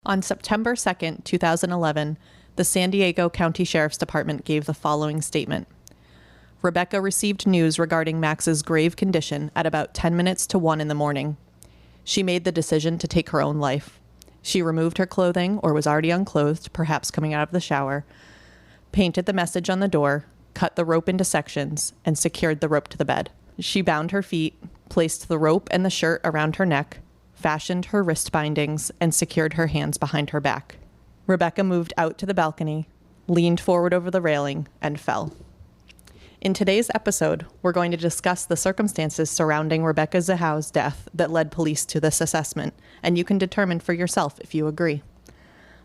On September 2nd, 2011, the San Diego County Sheriff's Department gave the following statement. Rebecca received news regarding Max's grave condition at about 10 minutes to 1 in the morning. She made the decision to take her own life. She removed her clothing or was already unclothed, perhaps coming out of the shower, painted the message on the door, cut the rope into sections, and secured the rope to the bed. She bound her feet, placed the rope and the shirt around her neck, fashioned her wrist bindings, and secured her hands behind her back. Rebecca moved out to the balcony, leaned forward over the railing, and fell. In today's episode, we're going to discuss the circumstances surrounding Rebecca Zahau's death that led police to this assessment, and you can determine for yourself if you agree.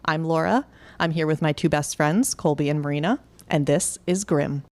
I'm Laura. I'm here with my two best friends, Colby and Marina, and this is Grimm.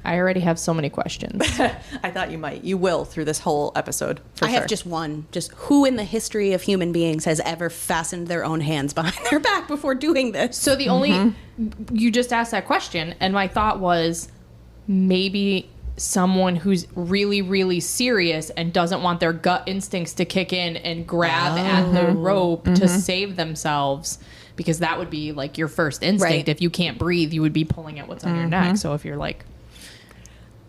I already have so many questions. I thought you might. You will through this whole episode, for I sure. have just one. Just who in the history of human beings has ever fastened their own hands behind their back before doing this? So the only, you just asked that question, and my thought was maybe someone who's really, really serious and doesn't want their gut instincts to kick in and grab at the rope to save themselves, because that would be like your first instinct. Right. If you can't breathe, you would be pulling at what's on your neck. So if you're like,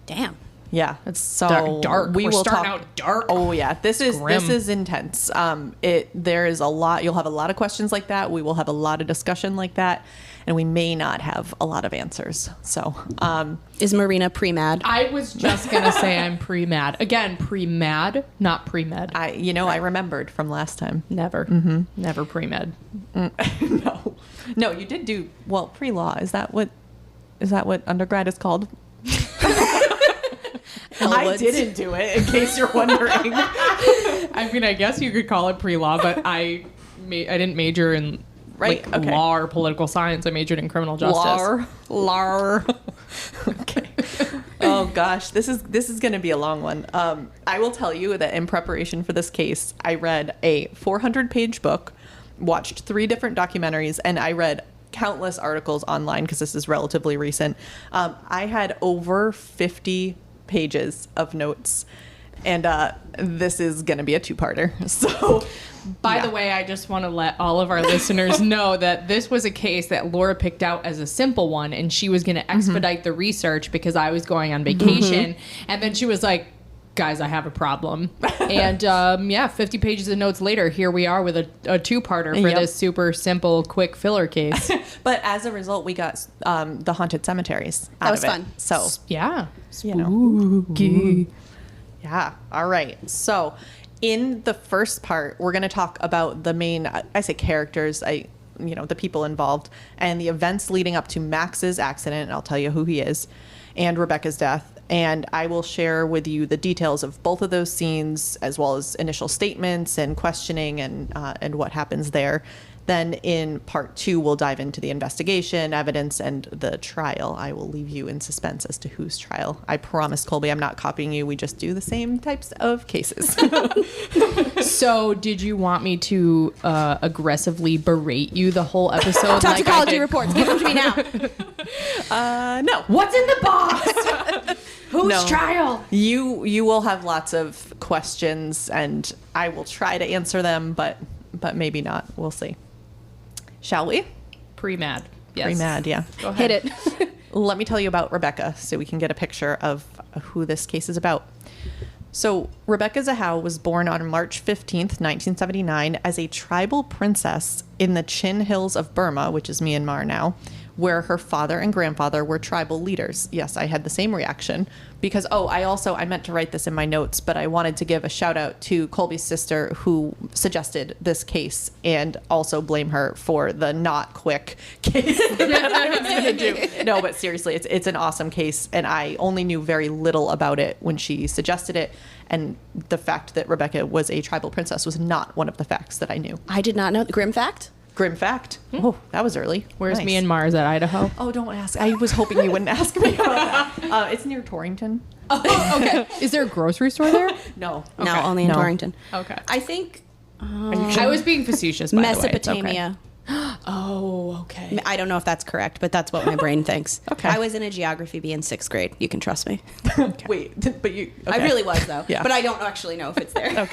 Damn. Yeah, it's so dark. We're starting out dark. Oh yeah, this Grimm. is intense. There is a lot. You'll have a lot of questions like that. We will have a lot of discussion like that, and we may not have a lot of answers. So, Is Marina pre-mad? I was just gonna say I'm pre-mad. Again, pre-mad, not pre-med. I remembered from last time. Never, never pre-med. No, you did do well pre-law. Is that what undergrad is called? I didn't do it, in case you're wondering. I mean, I guess you could call it pre-law, but I didn't major in law or political science. I majored in criminal justice. Law. Okay. Oh gosh, this is going to be a long one. I will tell you that in preparation for this case, I read a 400-page book, watched 3 different documentaries, and I read countless articles online because this is relatively recent. I had over 50 pages of notes, and this is going to be a 2-parter. So, by the way, I just want to let all of our listeners know that this was a case that Laura picked out as a simple one, and she was going to expedite the research because I was going on vacation, and then she was like, guys, I have a problem. And 50 pages of notes later, here we are with a 2-parter for this super simple, quick filler case. But as a result, we got the haunted cemeteries out That was of it. fun. So, Yeah. spooky. Yeah. All right. So, in the first part, we're going to talk about the main, I say characters, the people involved, and the events leading up to Max's accident, and I'll tell you who he is, and Rebecca's death. And I will share with you the details of both of those scenes, as well as initial statements and questioning and what happens there. Then in part 2, we'll dive into the investigation, evidence, and the trial. I will leave you in suspense as to whose trial. I promise, Colby, I'm not copying you. We just do the same types of cases. So did you want me to aggressively berate you the whole episode? Toxicology reports. Give them to me now. No. What's in the box? Whose trial? You will have lots of questions, and I will try to answer them, but maybe not. We'll see. Shall we? Pre-mad. Yes. Pre-mad, yeah. Go ahead. Hit it. Let me tell you about Rebecca so we can get a picture of who this case is about. So Rebecca Zahau was born on March 15th, 1979 as a tribal princess in the Chin Hills of Burma, which is Myanmar now, where her father and grandfather were tribal leaders. Yes, I had the same reaction because, I meant to write this in my notes, but I wanted to give a shout out to Colby's sister who suggested this case and also blame her for the not quick case that I was going to do. No, but seriously, it's an awesome case, and I only knew very little about it when she suggested it. And the fact that Rebecca was a tribal princess was not one of the facts that I knew. I did not know. Grimm fact? Grim fact. Oh, that was early. Where's Nice. Myanmar? Is that Idaho? Oh, don't ask. I was hoping you wouldn't ask me about that. It's near Torrington. Oh, okay. Is there a grocery store there? No. No, only in No. Torrington. Okay. I think I was being facetious, by the way. It's okay. Mesopotamia. Oh, okay. I don't know if that's correct, but that's what my brain thinks. Okay. I was in a geography bee in 6th grade. You can trust me. Wait, but you... I okay. really was, though. Yeah. But I don't actually know if it's there.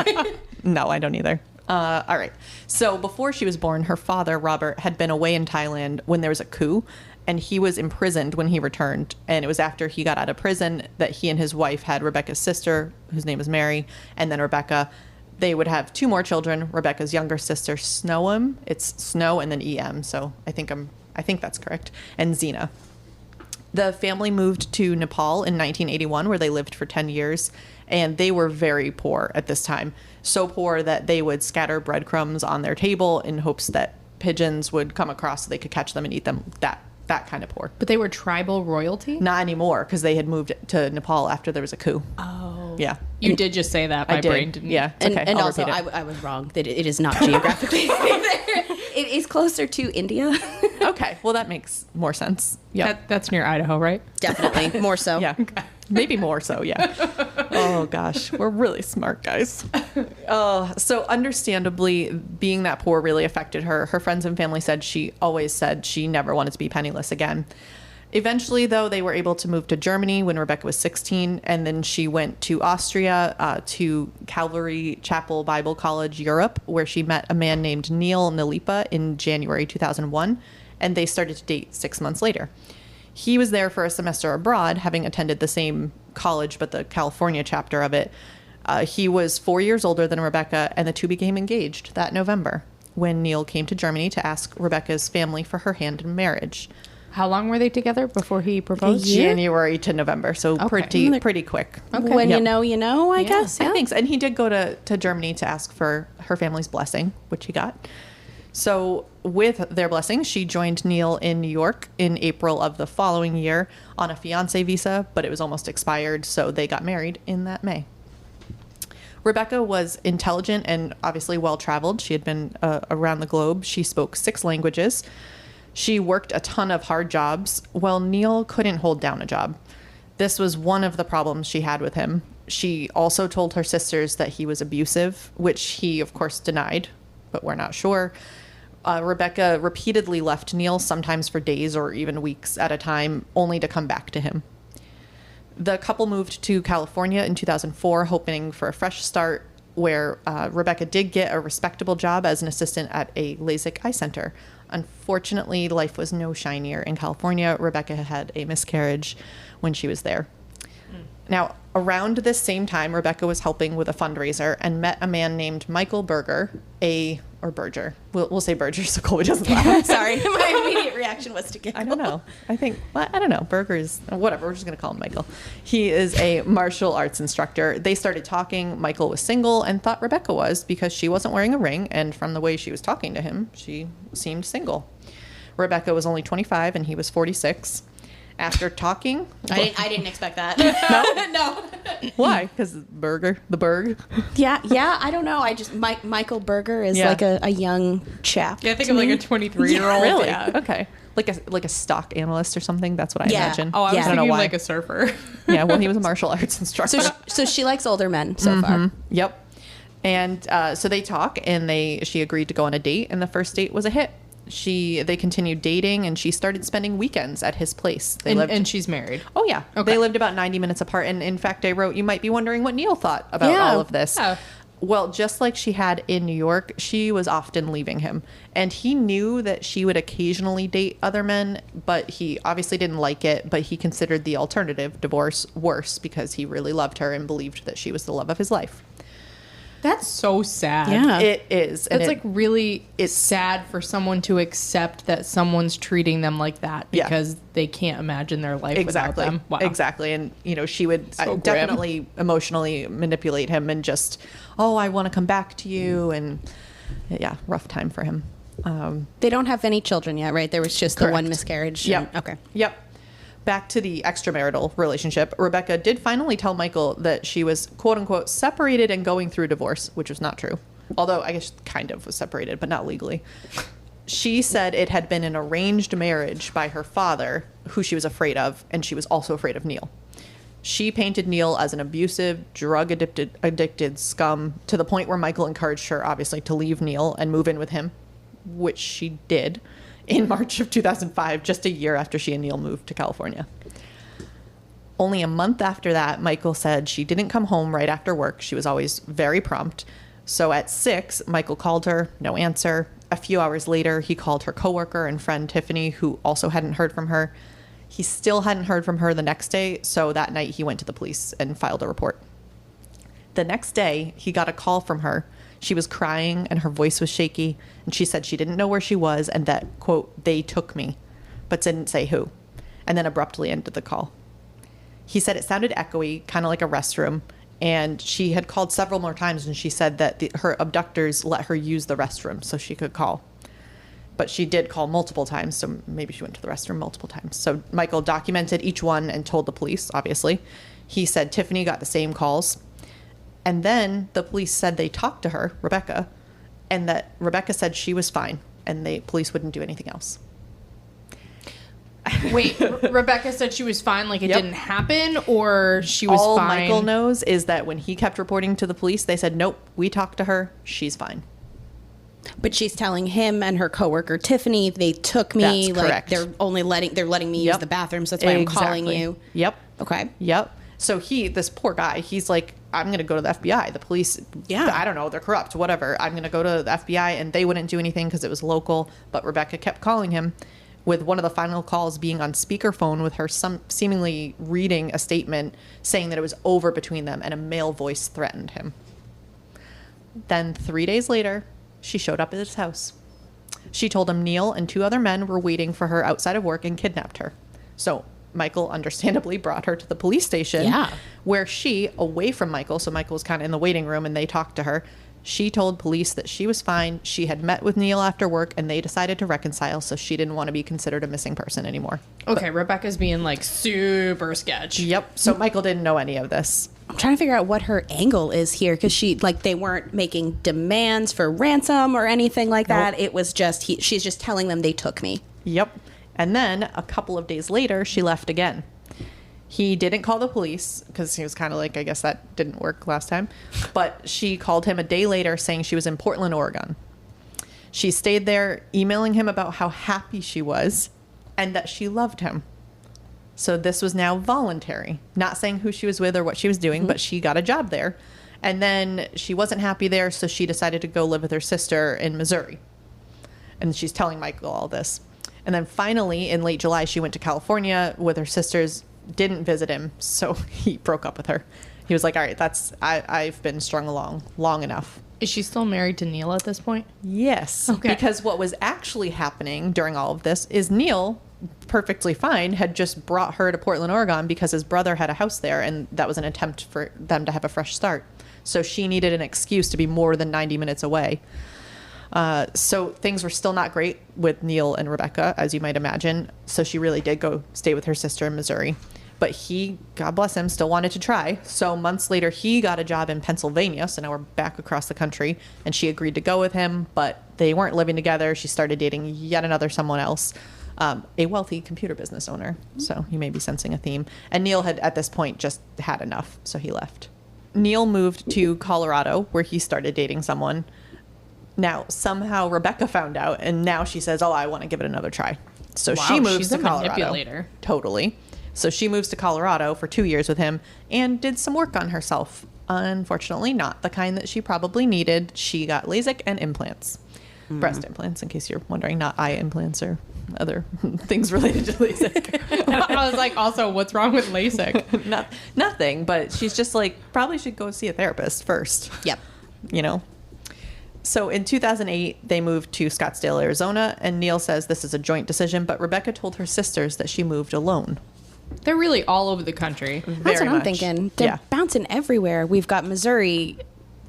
No, I don't either. All right. So before she was born, her father, Robert, had been away in Thailand when there was a coup, and he was imprisoned when he returned. And it was after he got out of prison that he and his wife had Rebecca's sister, whose name is Mary, and then Rebecca. They would have 2 more children. Rebecca's younger sister, Snowem. It's Snow and then EM. So I think that's correct. And Zena. The family moved to Nepal in 1981, where they lived for 10 years. And they were very poor at this time. So poor that they would scatter breadcrumbs on their table in hopes that pigeons would come across so they could catch them and eat them. That kind of poor. But they were tribal royalty? Not anymore, because they had moved to Nepal after there was a coup. Oh. Yeah. You did just say that. My I did. brain didn't. Yeah. It's And, okay. and I'll also, repeat it. I was wrong that it is not geographically there. It is closer to India. Okay. Well, that makes more sense. Yeah. That's near Idaho, right? Definitely. More so. Yeah. Maybe more so, yeah. Oh, gosh. We're really smart, guys. So understandably, being that poor really affected her. Her friends and family always said she never wanted to be penniless again. Eventually, though, they were able to move to Germany when Rebecca was 16, and then she went to Austria to Calvary Chapel Bible College, Europe, where she met a man named Neil Nalipa in January 2001, and they started to date 6 months later. He was there for a semester abroad, having attended the same college, but the California chapter of it. He was 4 years older than Rebecca, and the two became engaged that November when Neil came to Germany to ask Rebecca's family for her hand in marriage. How long were they together before he proposed? January to November, so Okay. pretty quick. Okay. When Yep. you know, I guess. I Yeah. think so. And he did go to Germany to ask for her family's blessing, which he got. So with their blessing, she joined Neil in New York in April of the following year on a fiancé visa, but it was almost expired, so they got married in that May. Rebecca was intelligent and obviously well-traveled. She had been around the globe. She spoke 6 languages. She worked a ton of hard jobs. Well, Neil couldn't hold down a job. This was one of the problems she had with him. She also told her sisters that he was abusive, which he, of course, denied, but we're not sure. Rebecca repeatedly left Neil, sometimes for days or even weeks at a time, only to come back to him. The couple moved to California in 2004, hoping for a fresh start, where Rebecca did get a respectable job as an assistant at a LASIK eye center. Unfortunately, life was no shinier in California. Rebecca had a miscarriage when she was there. Now, around this same time, Rebecca was helping with a fundraiser and met a man named Michael Berger, or Berger. We'll say Berger so Colby doesn't laugh. Sorry, my immediate reaction was to giggle. I don't know. I don't know. Berger is, whatever. We're just going to call him Michael. He is a martial arts instructor. They started talking. Michael was single and thought Rebecca was because she wasn't wearing a ring. And from the way she was talking to him, she seemed single. Rebecca was only 25 and he was 46. After talking, I didn't expect that. No. why? Because the Berg. Yeah. I don't know. I just Michael Berger is Yeah. like a young chap. Yeah, I think to of like me. a 23-year-old. Really? Yeah. Okay. Like a stock analyst or something. That's what I Yeah. imagine. Oh, I was Yeah. I don't know thinking why. like a surfer. Yeah. Well, he was a martial arts instructor. So she likes older men so far. Yep. And so they talk, and she agreed to go on a date, and the first date was a hit. They continued dating, and she started spending weekends at his place. And she's married. Oh yeah, Okay. They lived about 90 minutes apart. And in fact, I wrote, you might be wondering what Neil thought about Yeah. all of this. Oh. Well, just like she had in New York, she was often leaving him, and he knew that she would occasionally date other men, but he obviously didn't like it. But he considered the alternative, divorce, worse because he really loved her and believed that she was the love of his life. That's so sad. Yeah. It is. And It's like really it's- sad for someone to accept that someone's treating them like that Yeah. because they can't imagine their life Exactly. without them. Wow. Exactly. And, she would So grim. definitely emotionally manipulate him and just, I want to come back to you. And yeah, rough time for him. They don't have any children yet, right? There was just the one Correct. miscarriage. Yep. and- Okay. Yep. Back to the extramarital relationship. Rebecca did finally tell Michael that she was, quote unquote, separated and going through divorce, which was not true. Although I guess kind of was separated, but not legally. She said it had been an arranged marriage by her father, who she was afraid of, and she was also afraid of Neil. She painted Neil as an abusive, drug-addicted scum, to the point where Michael encouraged her, obviously, to leave Neil and move in with him, which she did in March of 2005, just a year after she and Neil moved to California. Only a month after that, Michael said she didn't come home right after work. She was always very prompt. So at 6, Michael called her, no answer. A few hours later, he called her coworker and friend Tiffany, who also hadn't heard from her. He still hadn't heard from her the next day, so that night he went to the police and filed a report. The next day, he got a call from her. She was crying and her voice was shaky, and she said she didn't know where she was and that, quote, they took me, but didn't say who, and then abruptly ended the call. He said it sounded echoey, kind of like a restroom, and she had called several more times, and she said that her abductors let her use the restroom so she could call. But she did call multiple times, so maybe she went to the restroom multiple times. So Michael documented each one and told the police, obviously. He said Tiffany got the same calls. And then the police said they talked to her, Rebecca, and that Rebecca said she was fine, and the police wouldn't do anything else. Wait, Rebecca said she was fine, like it didn't happen, or she was All fine? All Michael knows is that when he kept reporting to the police, they said, nope, we talked to her, she's fine. But she's telling him and her coworker Tiffany, they took me. That's like correct. they're letting me use the bathrooms. That's why I'm calling you. Yep. Okay. Yep. So this poor guy, he's like, I'm going to go to the FBI. The police, I don't know, they're corrupt, whatever. I'm going to go to the FBI, and they wouldn't do anything because it was local. But Rebecca kept calling him, with one of the final calls being on speakerphone with her seemingly reading a statement saying that it was over between them, and a male voice threatened him. Then 3 days later, she showed up at his house. She told him Neil and 2 other men were waiting for her outside of work and kidnapped her. So Michael understandably brought her to the police station, where she, away from Michael, so Michael was kind of in the waiting room and they talked to her, she told police that she was fine. She had met with Neil after work and they decided to reconcile, so she didn't want to be considered a missing person anymore. Okay, Rebecca's being like super sketch. Yep. So Michael didn't know any of this. I'm trying to figure out what her angle is here, because they weren't making demands for ransom or anything like that. It was just she's just telling them they took me. Yep. And then a couple of days later, she left again. He didn't call the police because he was kind of like, I guess that didn't work last time. But she called him a day later saying she was in Portland, Oregon. She stayed there emailing him about how happy she was and that she loved him. So this was now voluntary, not saying who she was with or what she was doing, but she got a job there. And then she wasn't happy there, so she decided to go live with her sister in Missouri. And she's telling Michael all this. And then finally, in late July, she went to California with her sisters, didn't visit him, so he broke up with her. He was like, all right, I've been strung along long enough. Is she still married to Neil at this point? Yes. Okay. Because what was actually happening during all of this is Neil, perfectly fine, had just brought her to Portland, Oregon because his brother had a house there, and that was an attempt for them to have a fresh start. So she needed an excuse to be more than 90 minutes away. So things were still not great with Neil and Rebecca, as you might imagine. So she really did go stay with her sister in Missouri. But he, God bless him, still wanted to try. So months later, he got a job in Pennsylvania. So now we're back across the country. And she agreed to go with him, but they weren't living together. She started dating yet another someone else, a wealthy computer business owner. So you may be sensing a theme. And Neil had, at this point, just had enough. So he left. Neil moved to Colorado, where he started dating someone. Now, somehow Rebecca found out, and now she says, I want to give it another try. So she moves to Colorado. Manipulator. Totally. So she moves to Colorado for 2 years with him and did some work on herself. Unfortunately, not the kind that she probably needed. She got LASIK and implants. Breast implants, in case you're wondering, not eye implants or other things related to LASIK. I was like, also, what's wrong with LASIK? Nothing, but she's just like, probably should go see a therapist first. Yep. You know? So in 2008, they moved to Scottsdale, Arizona, and Neil says this is a joint decision, but Rebecca told her sisters that she moved alone. They're really all over the country. That's what I'm thinking. They're bouncing everywhere. We've got Missouri,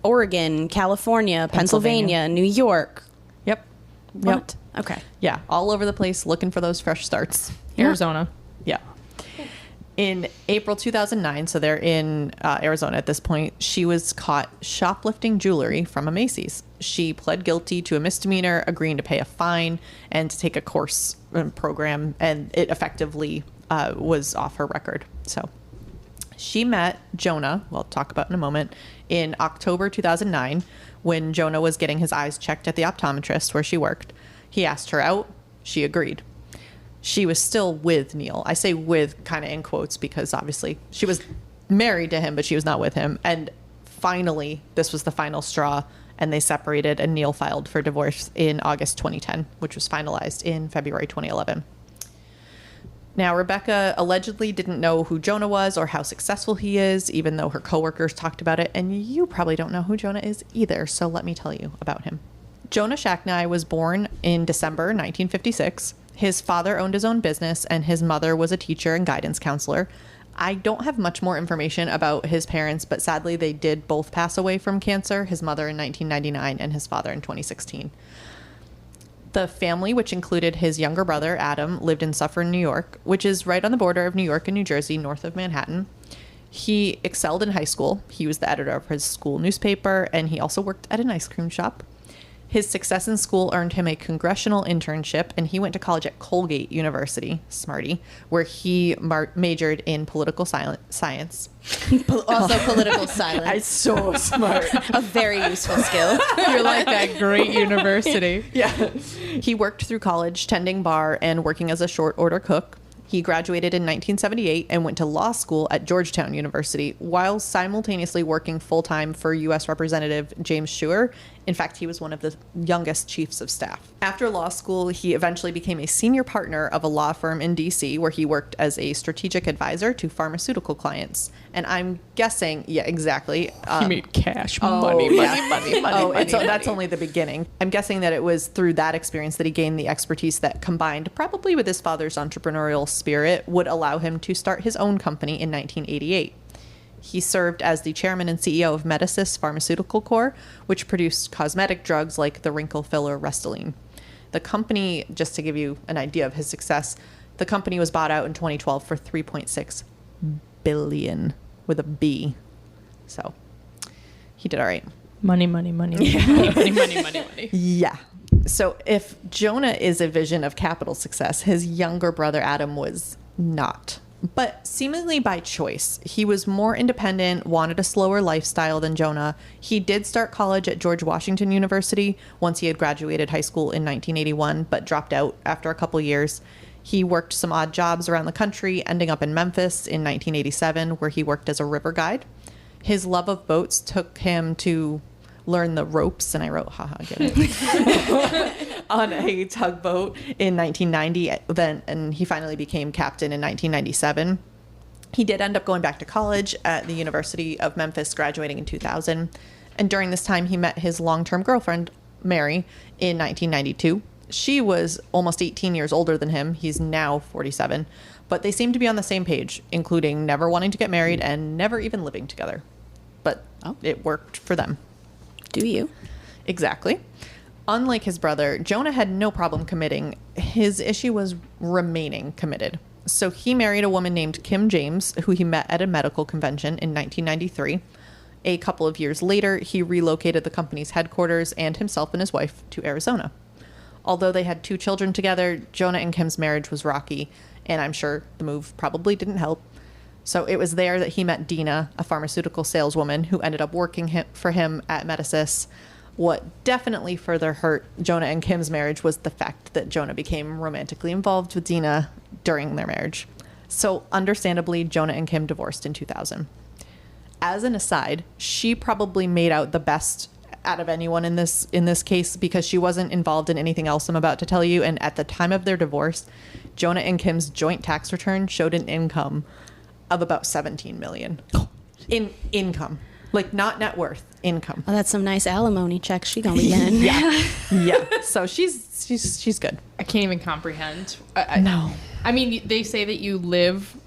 Oregon, California, Pennsylvania, New York. Yep. What? Okay. Yeah, all over the place looking for those fresh starts. Arizona. Yeah. In April 2009, so they're in Arizona at this point, she was caught shoplifting jewelry from a Macy's. She pled guilty to a misdemeanor, agreeing to pay a fine and to take a course program, and it effectively was off her record. So she met Jonah, we'll talk about in a moment, in October 2009 when Jonah was getting his eyes checked at the optometrist where she worked. He asked her out. She agreed. She was still with Neil. I say with kind of in quotes because obviously she was married to him, but she was not with him. And finally, this was the final straw, and they separated, and Neil filed for divorce in August 2010, which was finalized in February 2011. Now, Rebecca allegedly didn't know who Jonah was or how successful he is, even though her coworkers talked about it. And you probably don't know who Jonah is either, so let me tell you about him. Jonah Shacknai was born in December 1956. His father owned his own business, and his mother was a teacher and guidance counselor. I don't have much more information about his parents, but sadly they did both pass away from cancer, his mother in 1999 and his father in 2016. The family, which included his younger brother, Adam, lived in Suffern, New York, which is right on the border of New York and New Jersey, north of Manhattan. He excelled in high school. He was the editor of his school newspaper, and he also worked at an ice cream shop. His success in school earned him a congressional internship, and he went to college at Colgate University, smarty, where he majored in political science. Also political silence. I'm so smart. A very useful skill. You're like that great university. Yeah. He worked through college, tending bar and working as a short order cook. He graduated in 1978 and went to law school at Georgetown University while simultaneously working full-time for U.S. Representative James Schuer. In fact, he was one of the youngest chiefs of staff. After law school, he eventually became a senior partner of a law firm in D.C. where he worked as a strategic advisor to pharmaceutical clients. And I'm guessing, yeah, exactly. He made cash money. money. That's only the beginning. I'm guessing that it was through that experience that he gained the expertise that, combined probably with his father's entrepreneurial spirit, would allow him to start his own company in 1988. He served as the chairman and CEO of Medicis Pharmaceutical Corp., which produced cosmetic drugs like the wrinkle filler Restylane. The company, just to give you an idea of his success, the company was bought out in 2012 for $3.6 billion with a B. So he did all right. Money. Yeah. So if Jonah is a vision of capital success, his younger brother Adam was not. But seemingly by choice. He was more independent, wanted a slower lifestyle than Jonah. He did start college at George Washington University once he had graduated high school in 1981, but dropped out after a couple years. He worked some odd jobs around the country, ending up in Memphis in 1987, where he worked as a river guide. His love of boats took him to learn the ropes, and I wrote, haha, get it, on a tugboat in 1990, and he finally became captain in 1997. He did end up going back to college at the University of Memphis, graduating in 2000, and during this time, he met his long-term girlfriend, Mary, in 1992. She was almost 18 years older than him. He's now 47, but they seemed to be on the same page, including never wanting to get married and never even living together. But it worked for them. Do you? Exactly. Unlike his brother, Jonah had no problem committing. His issue was remaining committed. So he married a woman named Kim James, who he met at a medical convention in 1993. A couple of years later, he relocated the company's headquarters and himself and his wife to Arizona. Although they had 2 children together, Jonah and Kim's marriage was rocky, and I'm sure the move probably didn't help. So it was there that he met Dina, a pharmaceutical saleswoman who ended up working for him at Medicis. What definitely further hurt Jonah and Kim's marriage was the fact that Jonah became romantically involved with Dina during their marriage. So understandably, Jonah and Kim divorced in 2000. As an aside, she probably made out the best out of anyone in this case because she wasn't involved in anything else I'm about to tell you. And at the time of their divorce, Jonah and Kim's joint tax return showed an income of about $17 million in income, like not net worth, income. Oh, that's some nice alimony checks she gonna be getting. Yeah. So she's good. I can't even comprehend. No. I mean, they say that you live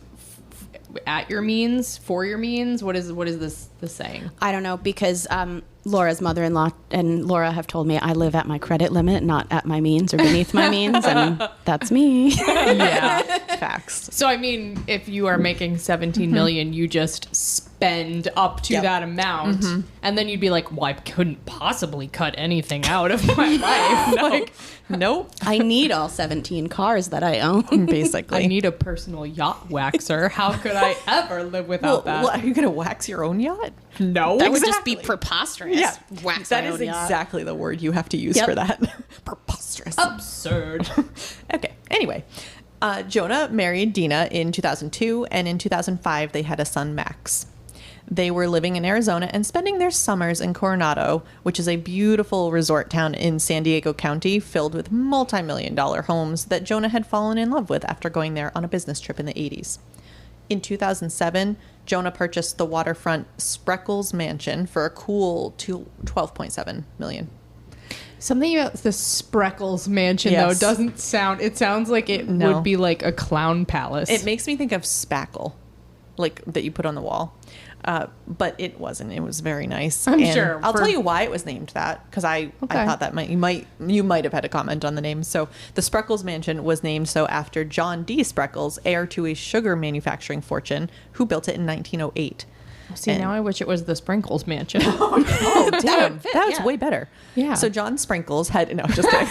at your means, for your means? What is this saying? I don't know, because Laura's mother-in-law and Laura have told me I live at my credit limit, not at my means or beneath my means, and that's me. Yeah. Facts. So I mean, if you are making 17 million, you just spend up to that amount, and then you'd be like, "Well, I couldn't possibly cut anything out of my life." Like, Nope. I need all 17 cars that I own. Basically. I need a personal yacht waxer. How could I ever live without that? Well, are you going to wax your own yacht? No, That would just be preposterous. Yeah. Wax That my is own yacht. exactly the word you have to use Yep. for that. Preposterous. absurd. Okay. Anyway, Jonah married Dina in 2002, and in 2005, they had a son, Max. They were living in Arizona and spending their summers in Coronado, which is a beautiful resort town in San Diego County filled with multi-million-dollar homes that Jonah had fallen in love with after going there on a business trip in the 80s. In 2007, Jonah purchased the waterfront Spreckels mansion for a cool $12.7 million. Something about the Spreckels mansion, Yes. though, doesn't sound... It sounds like it No. would be like a clown palace. It makes me think of spackle, like that you put on the wall. But it wasn't. It was very nice. I'm And sure. I'll tell you why it was named that, because I thought that you might have had a comment on the name. So the Spreckels Mansion was named so after John D. Spreckels, heir to a sugar manufacturing fortune, who built it in 1908. See, now I wish it was the Sprinkles mansion. Oh, damn. fit, That was yeah. way better. Yeah. So John Sprinkles had... No, just kidding.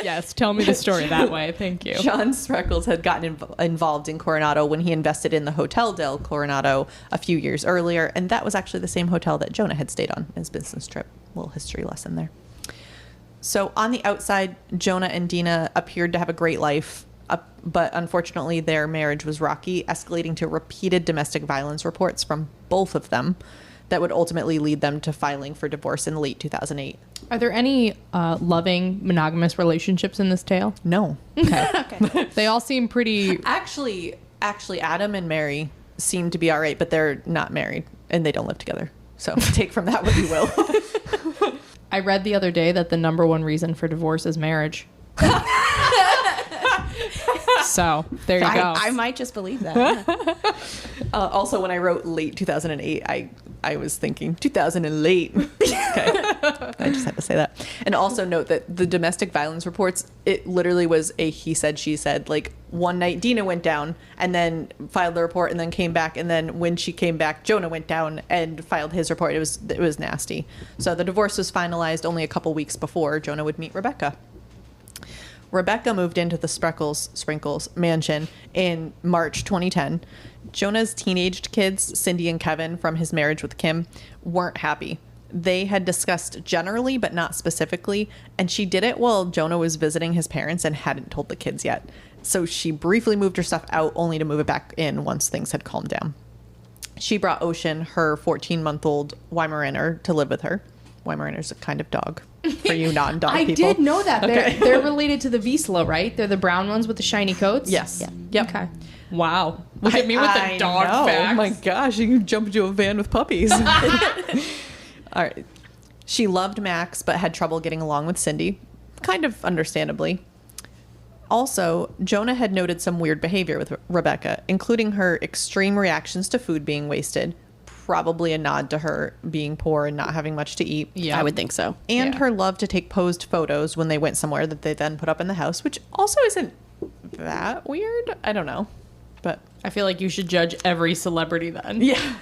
Yes, tell me the story that way. Thank you. John Spreckels had gotten involved in Coronado when he invested in the Hotel del Coronado a few years earlier, and that was actually the same hotel that Jonah had stayed on his business trip. Little history lesson there. So on the outside, Jonah and Dina appeared to have a great life, but unfortunately their marriage was rocky, escalating to repeated domestic violence reports from both of them that would ultimately lead them to filing for divorce in late 2008. Are there any loving monogamous relationships in this tale? No. Okay. They all seem pretty... Actually, Adam and Mary seem to be all right, but they're not married and they don't live together. So take from that what you will. I read the other day that the number one reason for divorce is marriage. So there you go. I might just believe that. Also, when I wrote late 2008, I was thinking 2000 and late. Okay. I just had to say that. And also note that the domestic violence reports, it literally was a he said, she said. Like one night Dina went down and then filed the report and then came back. And then when she came back, Jonah went down and filed his report. It was nasty. So the divorce was finalized only a couple weeks before Jonah would meet Rebecca. Rebecca moved into the Sprinkles mansion in March 2010. Jonah's teenaged kids, Cindy and Kevin, from his marriage with Kim, weren't happy. They had discussed generally, but not specifically, and she did it while Jonah was visiting his parents and hadn't told the kids yet. So she briefly moved her stuff out, only to move it back in once things had calmed down. She brought Ocean, her 14-month-old Weimaraner, to live with her. Weimaraner's a kind of dog for you non-dog I people. did know that. Okay. They're related to the Vizsla, right? They're the brown ones with the shiny coats? Yes. Yeah. Yep. Okay. Wow. Look at me with the I dog know. facts. Oh my gosh, you can jump into a van with puppies. All right. She loved Max, but had trouble getting along with Cindy, kind of understandably. Also, Jonah had noted some weird behavior with Rebecca, including her extreme reactions to food being wasted, probably a nod to her being poor and not having much to eat. Yeah. I would think so. And Yeah. her love to take posed photos when they went somewhere that they then put up in the house, which also isn't that weird. I don't know. But I feel like you should judge every celebrity then. yeah.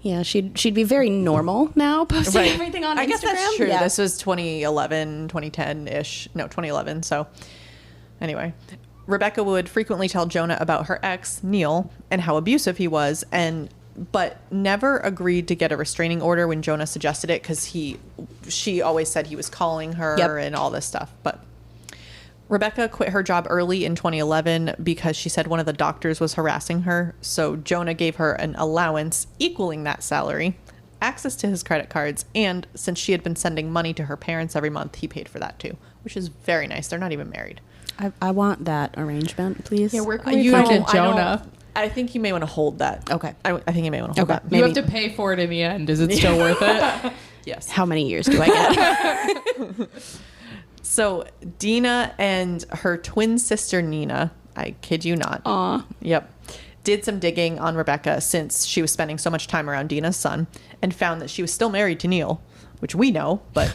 Yeah, she'd be very normal now, posting Right. everything on Instagram. I guess that's true. Yeah. This was 2011, 2010-ish. No, 2011. So anyway, Rebecca would frequently tell Jonah about her ex, Neil, and how abusive he was, but never agreed to get a restraining order when Jonah suggested it because she always said he was calling her Yep. and all this stuff. But Rebecca quit her job early in 2011 because she said one of the doctors was harassing her. So Jonah gave her an allowance equaling that salary, access to his credit cards, and since she had been sending money to her parents every month, he paid for that too, which is very nice. They're not even married. I want that arrangement, please. Yeah, where can we find a Jonah? I think you may want to hold that. Okay. I think you may want to hold Okay. that. You Maybe. have to pay for it in the end. Is it still worth it? Yes. How many years do I get? So Dina and her twin sister Nina, I kid you not. Aw. Yep. did some digging on Rebecca since she was spending so much time around Dina's son, and found that she was still married to Neil, which we know, but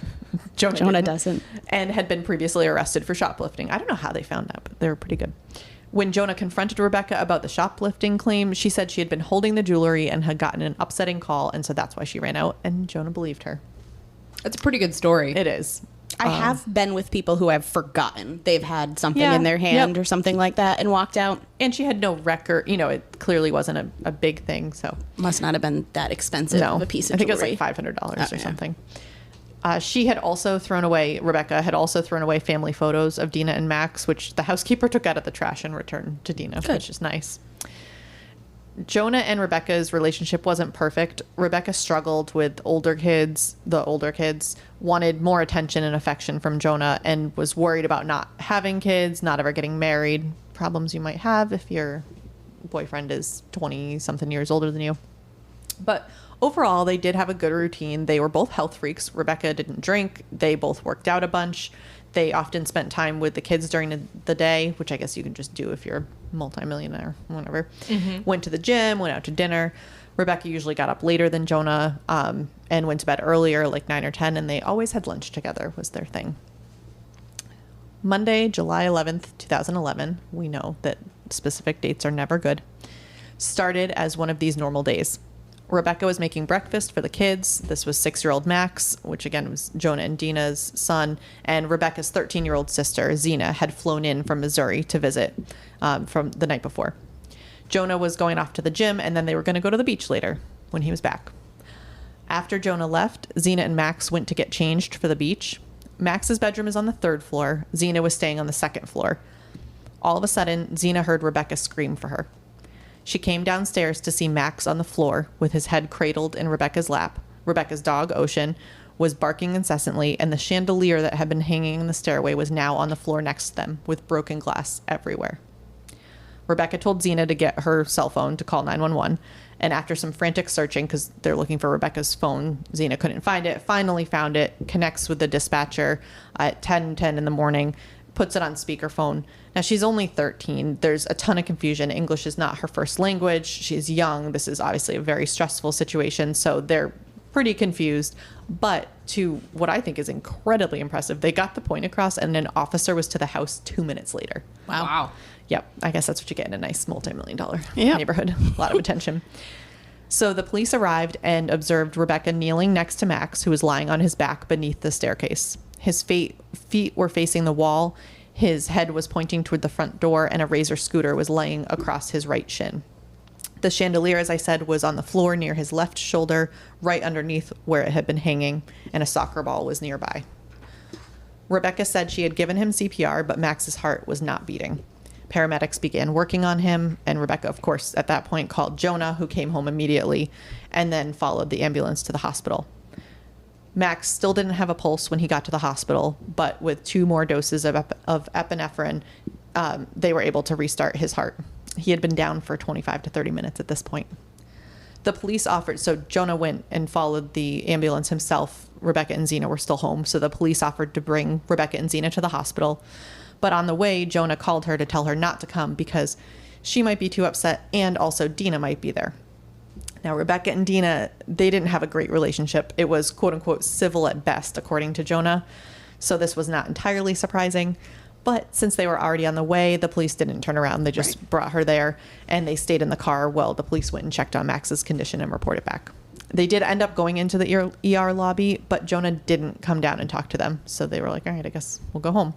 Jonah doesn't. And had been previously arrested for shoplifting. I don't know how they found that, but they were pretty good. When Jonah confronted Rebecca about the shoplifting claim, she said she had been holding the jewelry and had gotten an upsetting call, and so that's why she ran out, and Jonah believed her. That's a pretty good story. It is. I have been with people who have forgotten they've had something Yeah, in their hand yep. or something like that and walked out. And she had no record. You know, it clearly wasn't a big thing, so. Must not have been that expensive of a piece of I think jewelry. it was like $500 or yeah. something. She had also thrown away, Rebecca had also thrown away family photos of Dina and Max, which the housekeeper took out of the trash and returned to Dina, which is nice. Jonah and Rebecca's relationship wasn't perfect. Rebecca struggled with the older kids wanted more attention and affection from Jonah and was worried about not having kids, not ever getting married, problems you might have if your boyfriend is 20-something years older than you. But overall, they did have a good routine. They were both health freaks. Rebecca didn't drink. They both worked out a bunch. They often spent time with the kids during the day, which I guess you can just do if you're a multimillionaire, whatever. Mm-hmm. Went to the gym, went out to dinner. Rebecca usually got up later than Jonah and went to bed earlier, like 9 or 10, and they always had lunch together was their thing. Monday, July 11th, 2011, we know that specific dates are never good, started as one of these normal days. Rebecca was making breakfast for the kids. This was 6-year-old Max, which again was Jonah and Dina's son, and Rebecca's 13-year-old sister, Zena, had flown in from Missouri to visit from the night before. Jonah was going off to the gym, and then they were going to go to the beach later when he was back. After Jonah left, Zena and Max went to get changed for the beach. Max's bedroom is on the 3rd floor. Zena was staying on the 2nd floor. All of a sudden, Zena heard Rebecca scream for her. She came downstairs to see Max on the floor with his head cradled in Rebecca's lap. Rebecca's dog, Ocean, was barking incessantly, and the chandelier that had been hanging in the stairway was now on the floor next to them, with broken glass everywhere. Rebecca told Zena to get her cell phone to call 911, and after some frantic searching, because they're looking for Rebecca's phone, Zena couldn't find it, finally found it, connects with the dispatcher at 10:10 in the morning, puts it on speakerphone. Now, she's only 13. There's a ton of confusion. English is not her first language. She's young. This is obviously a very stressful situation, so they're pretty confused. But to what I think is incredibly impressive, they got the point across, and an officer was to the house 2 minutes later. Wow. Yep. I guess that's what you get in a nice multi-million-dollar neighborhood. A lot of attention. So the police arrived and observed Rebecca kneeling next to Max, who was lying on his back beneath the staircase. His feet were facing the wall. His head was pointing toward the front door, and a Razor scooter was laying across his right shin. The chandelier, as I said, was on the floor near his left shoulder, right underneath where it had been hanging, and a soccer ball was nearby. Rebecca said she had given him CPR, but Max's heart was not beating. Paramedics began working on him, and Rebecca, of course, at that point called Jonah, who came home immediately, and then followed the ambulance to the hospital. Max still didn't have a pulse when he got to the hospital, but with 2 more doses of epinephrine, they were able to restart his heart. He had been down for 25 to 30 minutes at this point. The police offered, so Jonah went and followed the ambulance himself. Rebecca and Zena were still home, so the police offered to bring Rebecca and Zena to the hospital. But on the way, Jonah called her to tell her not to come because she might be too upset, and also Dina might be there. Now, Rebecca and Dina, they didn't have a great relationship. It was, quote unquote, civil at best, according to Jonah. So this was not entirely surprising. But since they were already on the way, the police didn't turn around. They just brought her there, and they stayed in the car while the police went and checked on Max's condition and reported back. They did end up going into the ER lobby, but Jonah didn't come down and talk to them. So they were like, all right, I guess we'll go home.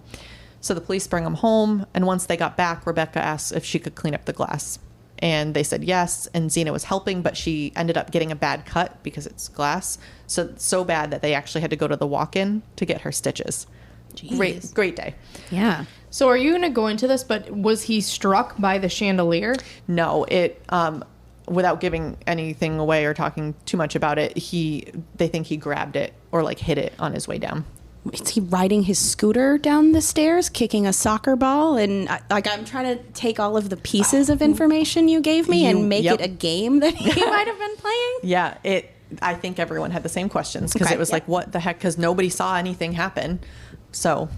So the police bring them home, and once they got back, Rebecca asked if she could clean up the glass. And they said yes, and Zena was helping, but she ended up getting a bad cut because it's glass. So bad that they actually had to go to the walk-in to get her stitches. Jeez. Great day. Yeah. So are you going to go into this, but was he struck by the chandelier? No, without giving anything away or talking too much about it, they think he grabbed it or like hit it on his way down. Is he riding his scooter down the stairs, kicking a soccer ball? And I'm trying to take all of the pieces of information you gave me and make it a game that he might have been playing. Yeah, I think everyone had the same questions because it was like, what the heck? Because nobody saw anything happen. So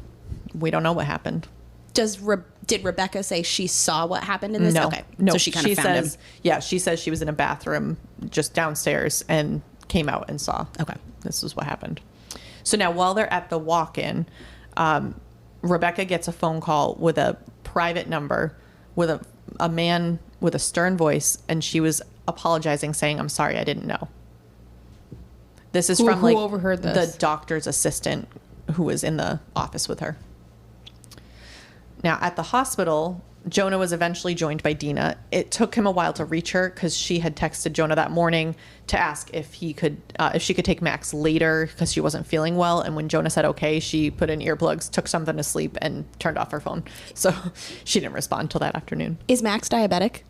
we don't know what happened. Did Rebecca say she saw what happened in this? No, Okay. no. So she kind of found him. Yeah, she says she was in a bathroom just downstairs and came out and saw. Okay. This is what happened. So now while they're at the walk-in, Rebecca gets a phone call with a private number with a man with a stern voice, and she was apologizing, saying, "I'm sorry, I didn't know." This is from who overheard this? The doctor's assistant who was in the office with her. Now, at the hospital, Jonah was eventually joined by Dina. It took him a while to reach her because she had texted Jonah that morning to ask if she could take Max later because she wasn't feeling well. And when Jonah said okay, she put in earplugs, took something to sleep, and turned off her phone. So she didn't respond till that afternoon. Is Max diabetic?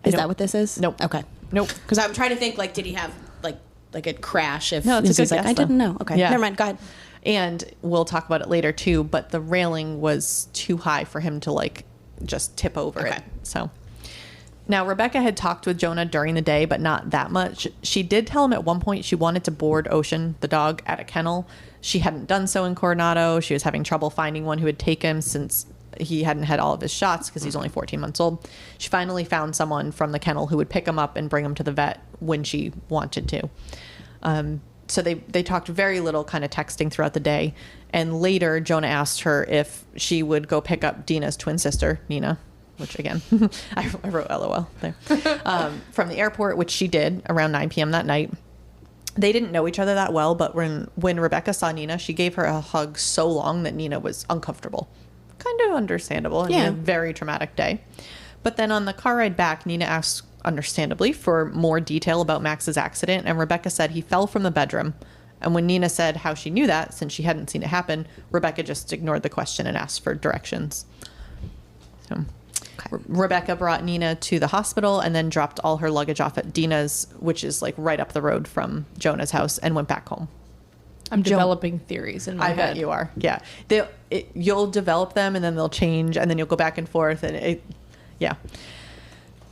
Is that what this is? Nope. Okay. Nope. Because I'm trying to think, like, did he have like a crash? If No, it's a good like, guess, I though. didn't know. Okay. Yeah. Never mind. Go ahead. And we'll talk about it later too, but the railing was too high for him to like just tip over it. So now Rebecca had talked with Jonah during the day, but not that much. She did tell him at one point she wanted to board Ocean, the dog, at a kennel. She hadn't done so in Coronado. She was having trouble finding one who would take him since he hadn't had all of his shots because he's only 14 months old. She finally found someone from the kennel who would pick him up and bring him to the vet when she wanted to. So they talked very little, kind of texting throughout the day. And later, Jonah asked her if she would go pick up Dina's twin sister, Nina, which again, I wrote LOL there, from the airport, which she did around 9 p.m. that night. They didn't know each other that well, but when Rebecca saw Nina, she gave her a hug so long that Nina was uncomfortable. Kind of understandable. I mean, a very traumatic day. But then on the car ride back, Nina asked, understandably, for more detail about Max's accident, and Rebecca said he fell from the bedroom. And when Nina said how she knew that, since she hadn't seen it happen, Rebecca just ignored the question and asked for directions. So Rebecca brought Nina to the hospital and then dropped all her luggage off at Dina's, which is like right up the road from Jonah's house, and went back home. I'm developing theories in my head. I bet you are. Yeah. You'll develop them and then they'll change and then you'll go back and forth. And yeah.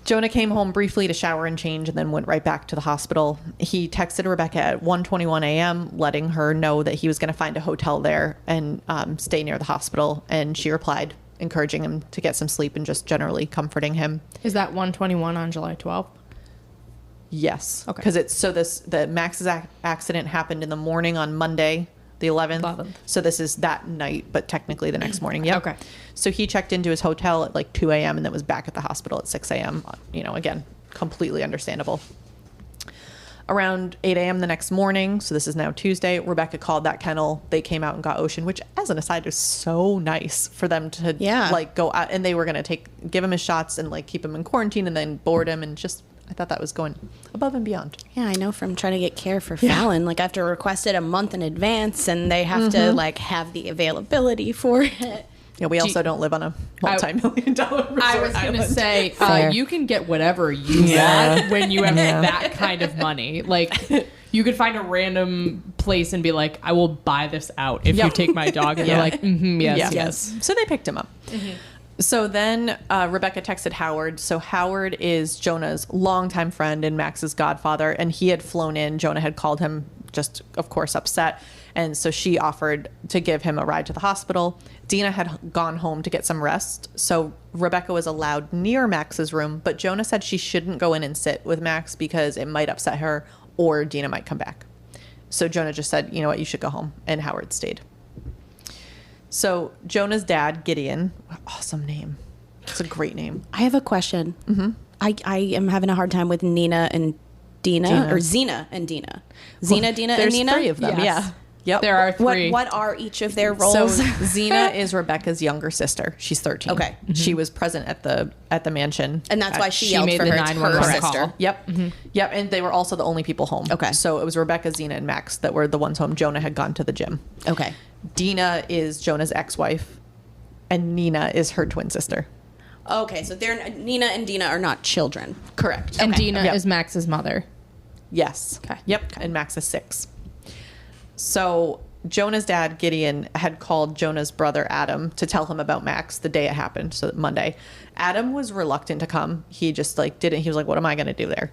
Jonah came home briefly to shower and change and then went right back to the hospital. He texted Rebecca at 1:21 a.m., letting her know that he was going to find a hotel there and stay near the hospital. And she replied, encouraging him to get some sleep and just generally comforting him. Is that 1:21 on July 12th? Yes. Okay. Because the Max's accident happened in the morning on Monday, the 11th. So this is that night, but technically the next morning. Yep. Okay. So he checked into his hotel at like 2 a.m. and then was back at the hospital at 6 a.m. Again, completely understandable. Around 8 a.m. the next morning, so this is now Tuesday, Rebecca called that kennel. They came out and got Ocean, which, as an aside, is so nice for them to like go out, and they were going to give him his shots and like keep him in quarantine and then board him, and just I thought that was going above and beyond. Yeah, I know from trying to get care for Fallon, like I have to request it a month in advance, and they have to like have the availability for it. Yeah, we also don't live on a multi-million-dollar resort I was going to say, you can get whatever you want when you have that kind of money. Like, you could find a random place and be like, I will buy this out if you take my dog. And they're like, yes. So they picked him up. Mm-hmm. So then Rebecca texted Howard. So Howard is Jonah's longtime friend and Max's godfather, and he had flown in. Jonah had called him, just, of course, upset. And so she offered to give him a ride to the hospital. Dina had gone home to get some rest. So Rebecca was allowed near Max's room, but Jonah said she shouldn't go in and sit with Max because it might upset her or Dina might come back. So Jonah just said, you know what, you should go home. And Howard stayed. So Jonah's dad, Gideon, awesome name. It's a great name. I have a question. Mm-hmm. I am having a hard time with Nina and Dina. Or Zena and Dina. Zena, Dina, and Nina? There's three of them, yeah. Yep. There are three. What are each of their roles? So Zena is Rebecca's younger sister. She's 13. Okay. Mm-hmm. She was present at the mansion. And that's why she yelled made for the her. It's her sister. Call. Yep. Mm-hmm. Yep. And they were also the only people home. Okay. So it was Rebecca, Zena, and Max that were the ones home. Jonah had gone to the gym. Okay. Dina is Jonah's ex-wife, and Nina is her twin sister. Okay. So Nina and Dina are not children. Correct. And Dina is Max's mother. Yes. Okay. Yep. Okay. And Max is 6. So Jonah's dad, Gideon, had called Jonah's brother, Adam, to tell him about Max the day it happened, so Monday. Adam was reluctant to come. He just didn't. He was like, what am I going to do there?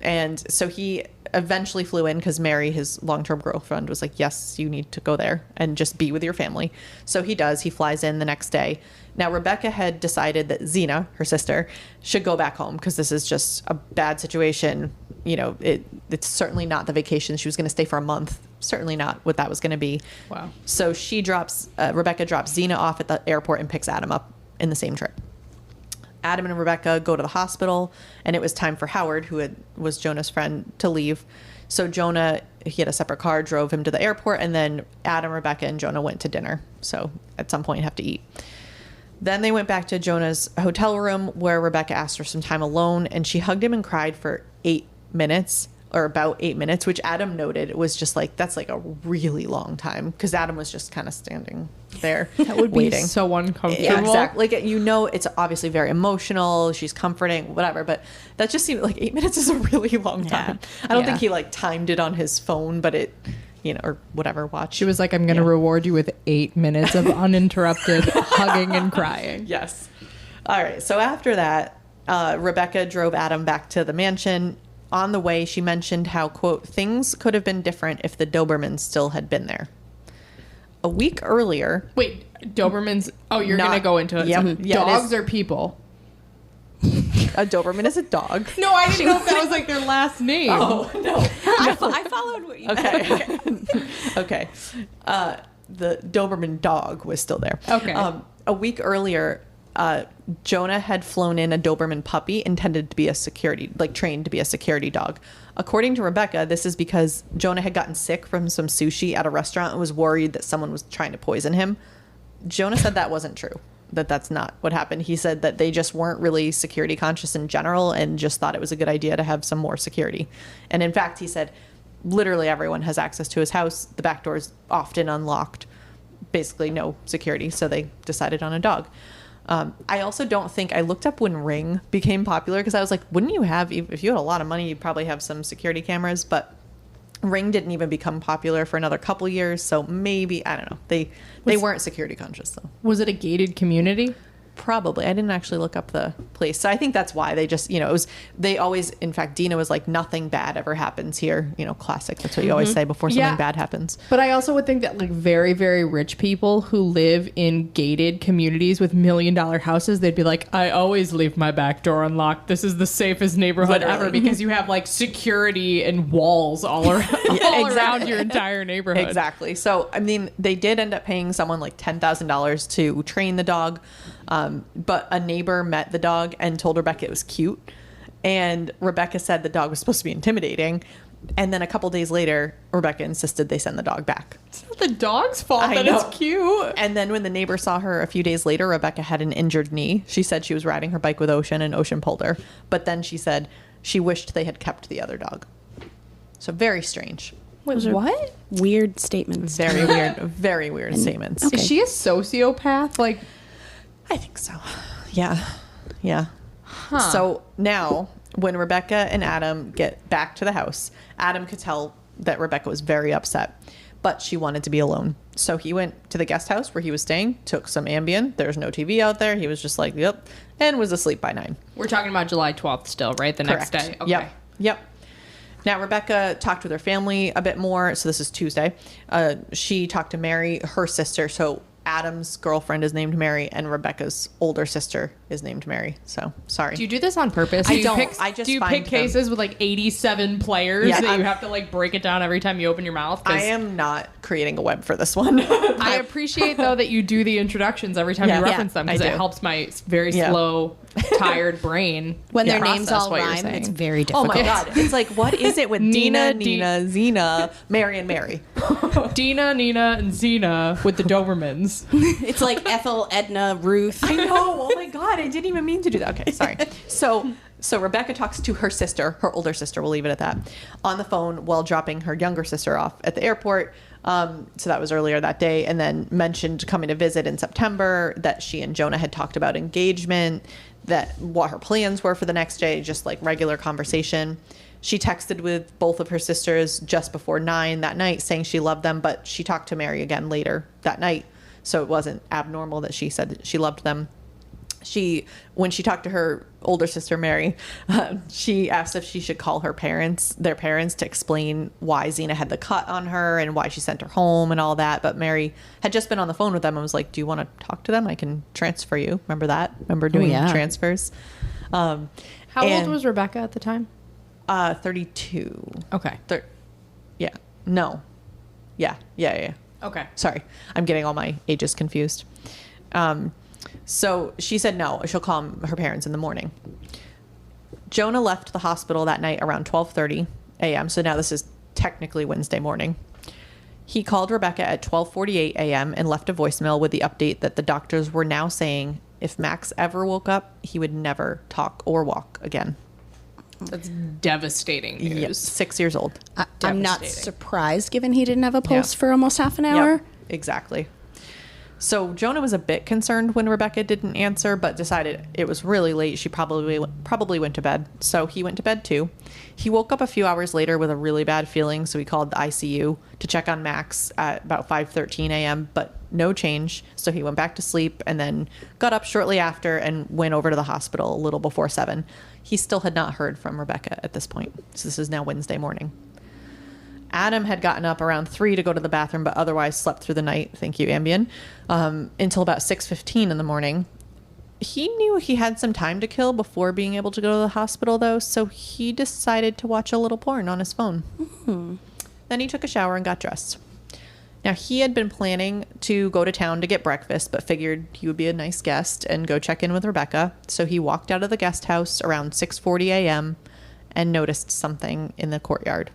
And so he eventually flew in because Mary, his long-term girlfriend, was like, yes, you need to go there and just be with your family. So he does. He flies in the next day. Now, Rebecca had decided that Zena, her sister, should go back home because this is just a bad situation. You know, it's certainly not the vacation. She was going to stay for a month. Certainly not what that was going to be. Wow. So Rebecca drops Zena off at the airport and picks Adam up in the same trip. Adam and Rebecca go to the hospital, and it was time for Howard, who was Jonah's friend, to leave. So Jonah, he had a separate car, drove him to the airport, and then Adam, Rebecca, and Jonah went to dinner. So at some point, you have to eat. Then they went back to Jonah's hotel room, where Rebecca asked for some time alone, and she hugged him and cried for 8 minutes, or about 8 minutes, which Adam noted was just like, that's like a really long time, because Adam was just kind of standing there. That would waiting. be so uncomfortable. Yeah, exactly. Like, you know, it's obviously very emotional. She's comforting, whatever. But that just seemed like 8 minutes is a really long time. I don't think he like timed it on his phone, but it, you know, or whatever, watch. She was like, I'm going to reward you with 8 minutes of uninterrupted hugging and crying. Yes. All right. So after that, Rebecca drove Adam back to the mansion. On the way, she mentioned how, quote, things could have been different if the Dobermans still had been there. A week earlier... Wait, Dobermans... Oh, you're going to go into it. Yep, So dogs or people? A Doberman is a dog. No, I didn't know if that was like their last name. Oh, no. I followed what you Okay. Okay. The Doberman dog was still there. Okay. A week earlier... Jonah had flown in a Doberman puppy intended to be trained to be a security dog. According to Rebecca, this is because Jonah had gotten sick from some sushi at a restaurant and was worried that someone was trying to poison him. Jonah said that wasn't true, that's not what happened. He said that they just weren't really security conscious in general and just thought it was a good idea to have some more security. And in fact, he said literally everyone has access to his house. The back door is often unlocked. Basically no security, so they decided on a dog. I also don't think, I looked up when Ring became popular because I was like, wouldn't you have, if you had a lot of money, you'd probably have some security cameras, but Ring didn't even become popular for another couple years. So maybe, I don't know. They weren't security conscious though. Was it a gated community? Probably. I didn't actually look up the place. So I think that's why they just, you know, they always, in fact, Dina was like, nothing bad ever happens here. You know, classic. That's what you always say before something bad happens. But I also would think that like very, very rich people who live in gated communities with $1 million houses, they'd be like, I always leave my back door unlocked. This is the safest neighborhood ever, because you have like security and walls all around, around your entire neighborhood. Exactly. So, I mean, they did end up paying someone like $10,000 to train the dog. But a neighbor met the dog and told Rebecca it was cute. And Rebecca said the dog was supposed to be intimidating. And then a couple days later, Rebecca insisted they send the dog back. It's not the dog's fault that it's cute. And then when the neighbor saw her a few days later, Rebecca had an injured knee. She said she was riding her bike with Ocean and Ocean pulled her. But then she said she wished they had kept the other dog. So very strange. Wait, what? Weird statements. Very weird. Very weird statements. Okay. Is she a sociopath? Like, I think so. Yeah. Yeah. Huh. So now when Rebecca and Adam get back to the house, Adam could tell that Rebecca was very upset, but she wanted to be alone. So he went to the guest house where he was staying, took some Ambien. There's no TV out there. He was just like, yep, and was asleep by 9. We're talking about July 12th still, right? The Correct. Next day. Okay. Yep. Now, Rebecca talked with her family a bit more. So this is Tuesday. She talked to Mary, her sister. So Adam's girlfriend is named Mary, and Rebecca's older sister is named Mary. So sorry. Do you do this on purpose? I don't. I just do you find pick cases with like 87 players that you have to like break it down every time you open your mouth? I am not creating a web for this one. I appreciate though that you do the introductions every time you reference them, because it helps my very slow, tired brain when their names all rhyme. It's very difficult. Oh my god! It's like, what is it with Dina, Zena, Mary, and Mary? Dina, Nina, and Zena with the Dobermans. It's like Ethel, Edna, Ruth. I know. Oh my god! I didn't even mean to do that. Okay, sorry. So Rebecca talks to her sister, her older sister, we'll leave it at that, on the phone while dropping her younger sister off at the airport. So that was earlier that day, and then mentioned coming to visit in September, that she and Jonah had talked about engagement, that what her plans were for the next day, just like regular conversation. She texted with both of her sisters just before 9 that night saying she loved them, but she talked to Mary again later that night. So it wasn't abnormal that she said that she loved them. When she talked to her older sister Mary, she asked if she should call their parents to explain why Xena had the cut on her and why she sent her home and all that. But Mary had just been on the phone with them and was like, "Do you want to talk to them? I can transfer you." Remember that? Remember doing transfers? How old was Rebecca at the time? 32. Okay. Yeah. No. Yeah. Okay. Sorry, I'm getting all my ages confused. So she said no, she'll call her parents in the morning. Jonah left the hospital that night around 12:30 a.m. So now this is technically Wednesday morning. He called Rebecca at 12:48 a.m. and left a voicemail with the update that the doctors were now saying if Max ever woke up, he would never talk or walk again. That's devastating news. Yep, 6 years old. I'm not surprised given he didn't have a pulse for almost half an hour. Yep, exactly. So Jonah was a bit concerned when Rebecca didn't answer, but decided it was really late. She probably went to bed. So he went to bed too. He woke up a few hours later with a really bad feeling, so he called the ICU to check on Max at about 5:13 a.m., but no change. So he went back to sleep and then got up shortly after and went over to the hospital a little before 7. He still had not heard from Rebecca at this point. So this is now Wednesday morning. Adam had gotten up around 3 to go to the bathroom, but otherwise slept through the night. Thank you, Ambien. Until about 6:15 in the morning. He knew he had some time to kill before being able to go to the hospital, though, so he decided to watch a little porn on his phone. Mm-hmm. Then he took a shower and got dressed. Now, he had been planning to go to town to get breakfast, but figured he would be a nice guest and go check in with Rebecca. So he walked out of the guest house around 6:40 a.m. and noticed something in the courtyard.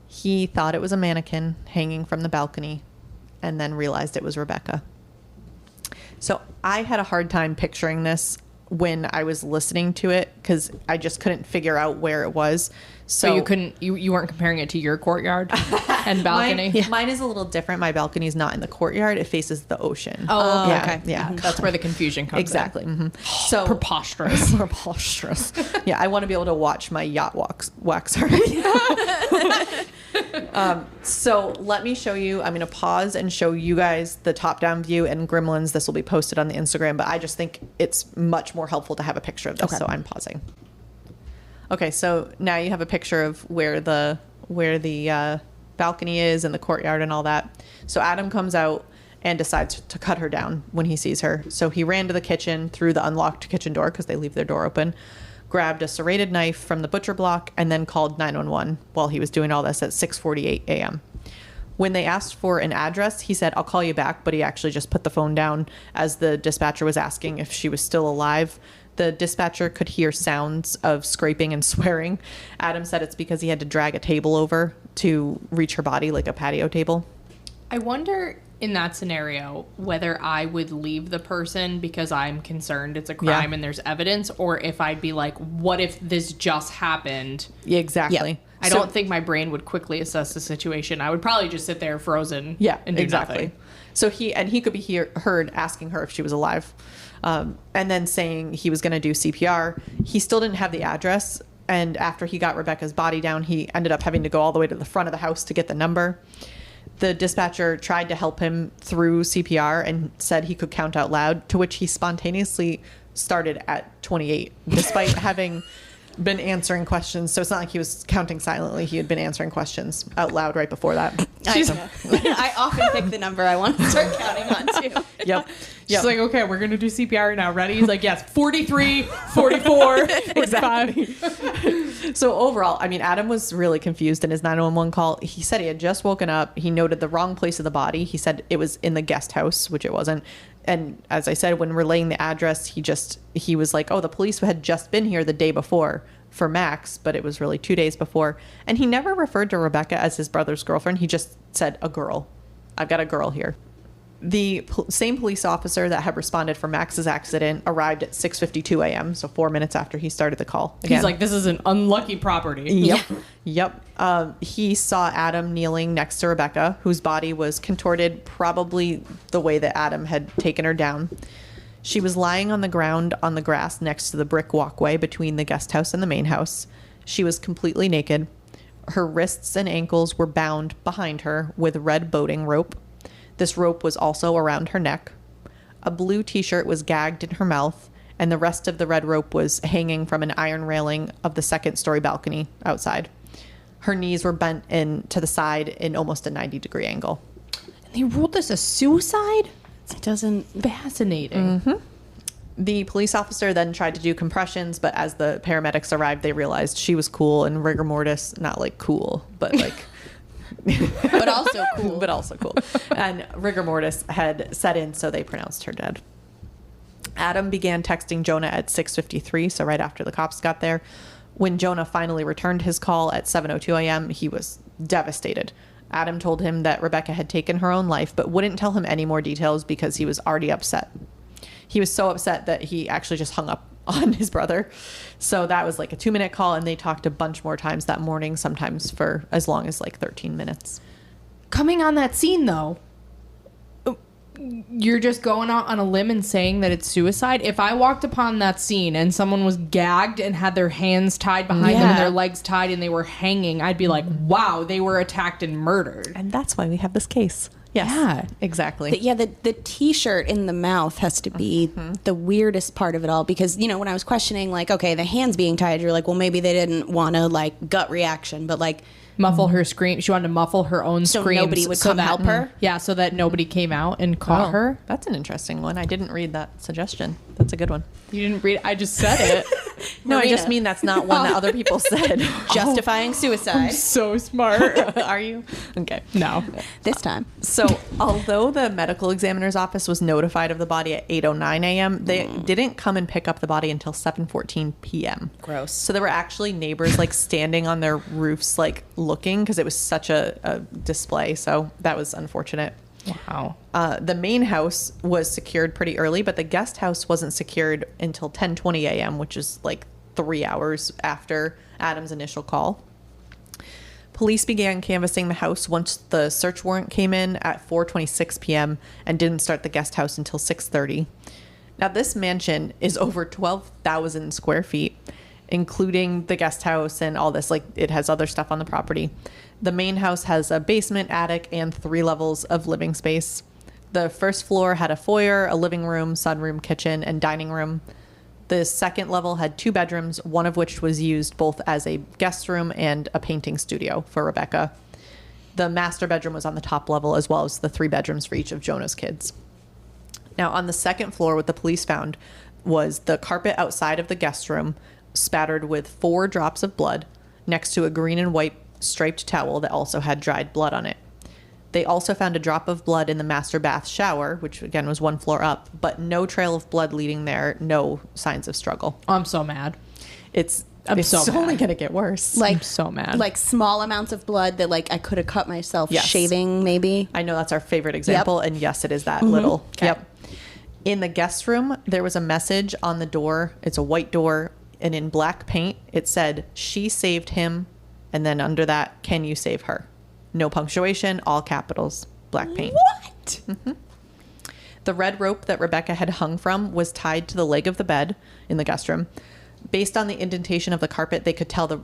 He thought it was a mannequin hanging from the balcony and then realized it was Rebecca. So I had a hard time picturing this when I was listening to it because I just couldn't figure out where it was. So you weren't comparing it to your courtyard and balcony? Mine is a little different. My balcony is not in the courtyard. It faces the ocean. Oh, yeah, okay. Yeah. That's where the confusion comes exactly. in. Mm-hmm. So preposterous. Preposterous. Yeah, I want to be able to watch my yacht wax her. So let me show you. I'm going to pause and show you guys the top-down view and Gremlins. This will be posted on the Instagram, but I just think it's much more helpful to have a picture of this, so I'm pausing. Okay, so now you have a picture of where the balcony is and the courtyard and all that. So Adam comes out and decides to cut her down when he sees her. So he ran to the kitchen through the unlocked kitchen door because they leave their door open, grabbed a serrated knife from the butcher block, and then called 911 while he was doing all this at 6:48 a.m. When they asked for an address, he said, "I'll call you back," but he actually just put the phone down as the dispatcher was asking if she was still alive. The dispatcher could hear sounds of scraping and swearing. Adam said it's because he had to drag a table over to reach her body, like a patio table. I wonder in that scenario whether I would leave the person because I'm concerned it's a crime and there's evidence, or if I'd be like, what if this just happened? Yeah, exactly. Yeah. I don't think my brain would quickly assess the situation. I would probably just sit there frozen and do nothing. So he could be heard asking her if she was alive. And then saying he was going to do CPR. He still didn't have the address. And after he got Rebecca's body down, he ended up having to go all the way to the front of the house to get the number. The dispatcher tried to help him through CPR and said he could count out loud, to which he spontaneously started at 28, despite having been answering questions. So it's not like he was counting silently. He had been answering questions out loud right before that. I often pick the number I want to start counting on too. Yep. She's like, okay, we're going to do CPR now. Ready? He's like, yes, 43, 44, 45. So overall, I mean, Adam was really confused in his 911 call. He said he had just woken up. He noted the wrong place of the body. He said it was in the guest house, which it wasn't. And as I said, when relaying the address, he was like, oh, the police had just been here the day before for Max, but it was really 2 days before. And he never referred to Rebecca as his brother's girlfriend. He just said, a girl. I've got a girl here. The same police officer that had responded for Max's accident arrived at 6:52 a.m., so 4 minutes after he started the call. Again. He's like, this is an unlucky property. Yep. He saw Adam kneeling next to Rebecca, whose body was contorted probably the way that Adam had taken her down. She was lying on the ground on the grass next to the brick walkway between the guest house and the main house. She was completely naked. Her wrists and ankles were bound behind her with red boating rope. This rope was also around her neck. A blue t-shirt was gagged in her mouth, and the rest of the red rope was hanging from an iron railing of the second-story balcony outside. Her knees were bent in to the side in almost a 90-degree angle. And they ruled this a suicide? It doesn't... Fascinating. Mm-hmm. The police officer then tried to do compressions, but as the paramedics arrived, they realized she was cool and rigor mortis, not like cool, but like... but also cool. But also cool. And rigor mortis had set in, so they pronounced her dead. Adam began texting Jonah at 6:53, so right after the cops got there. When Jonah finally returned his call at 7:02 a.m., he was devastated. Adam told him that Rebecca had taken her own life, but wouldn't tell him any more details because he was already upset. He was so upset that he actually just hung up on his brother. So that was like a 2-minute call, and they talked a bunch more times that morning, sometimes for as long as like 13 minutes. Coming on that scene, though, you're just going out on a limb and saying that it's suicide. If I walked upon that scene and someone was gagged and had their hands tied behind them and their legs tied and they were hanging, I'd be like, wow, they were attacked and murdered. And that's why we have this case. Yes, yeah, exactly. The T-shirt in the mouth has to be the weirdest part of it all, because, you know, when I was questioning, like, okay, the hands being tied, you're like, well, maybe they didn't want to, like, gut reaction, but, like... Muffle her scream. She wanted to muffle her own screams. So nobody would come help her? Yeah, so that nobody came out and caught her. That's an interesting one. I didn't read that suggestion. That's a good one. You didn't read it? I just said it. No, I just mean that's not one that other people said. Justifying suicide. So smart. Are you? Okay. No. This time. So, although the medical examiner's office was notified of the body at 8:09 a.m., they didn't come and pick up the body until 7:14 p.m. Gross. So there were actually neighbors like standing on their roofs, like looking, because it was such a display. So that was unfortunate. Wow. The main house was secured pretty early, but the guest house wasn't secured until 10:20 a.m., which is like 3 hours after Adam's initial call. Police began canvassing the house once the search warrant came in at 4:26 p.m. and didn't start the guest house until 6:30. Now, this mansion is over 12,000 square feet, including the guest house and all this. Like, it has other stuff on the property. The main house has a basement, attic, and 3 levels of living space. The first floor had a foyer, a living room, sunroom, kitchen, and dining room. The second level had 2 bedrooms, one of which was used both as a guest room and a painting studio for Rebecca. The master bedroom was on the top level, as well as the 3 bedrooms for each of Jonah's kids. Now, on the second floor, what the police found was the carpet outside of the guest room spattered with 4 drops of blood next to a green and white striped towel that also had dried blood on it. They also found a drop of blood in the master bath shower, which again was 1 floor up, but no trail of blood leading there, no signs of struggle. I'm so mad. It's so only mad. going to get worse. Like, I'm so mad. Like small amounts of blood that, like, I could have cut myself Yes. shaving, maybe. I know that's our favorite example, and yes, it is that little. Okay. Yep. In the guest room, there was a message on the door. It's a white door, and in black paint, it said, "She saved him," and then under that, "Can you save her?" No punctuation, all capitals, black paint. What? Mm-hmm. The red rope that Rebecca had hung from was tied to the leg of the bed in the guest room. Based on the indentation of the carpet, they could tell the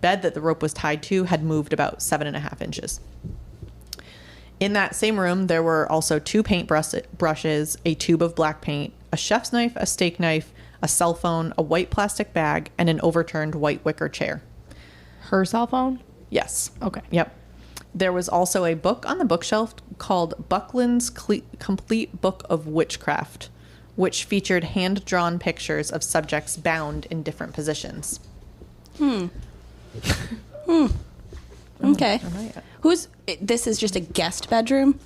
bed that the rope was tied to had moved about 7.5 inches. In that same room, there were also 2 paint brushes, a tube of black paint, a chef's knife, a steak knife, a cell phone, a white plastic bag, and an overturned white wicker chair. Her cell phone? Yes. Okay. Yep. There was also a book on the bookshelf called Buckland's Complete Book of Witchcraft, which featured hand-drawn pictures of subjects bound in different positions. Okay. This is just a guest bedroom?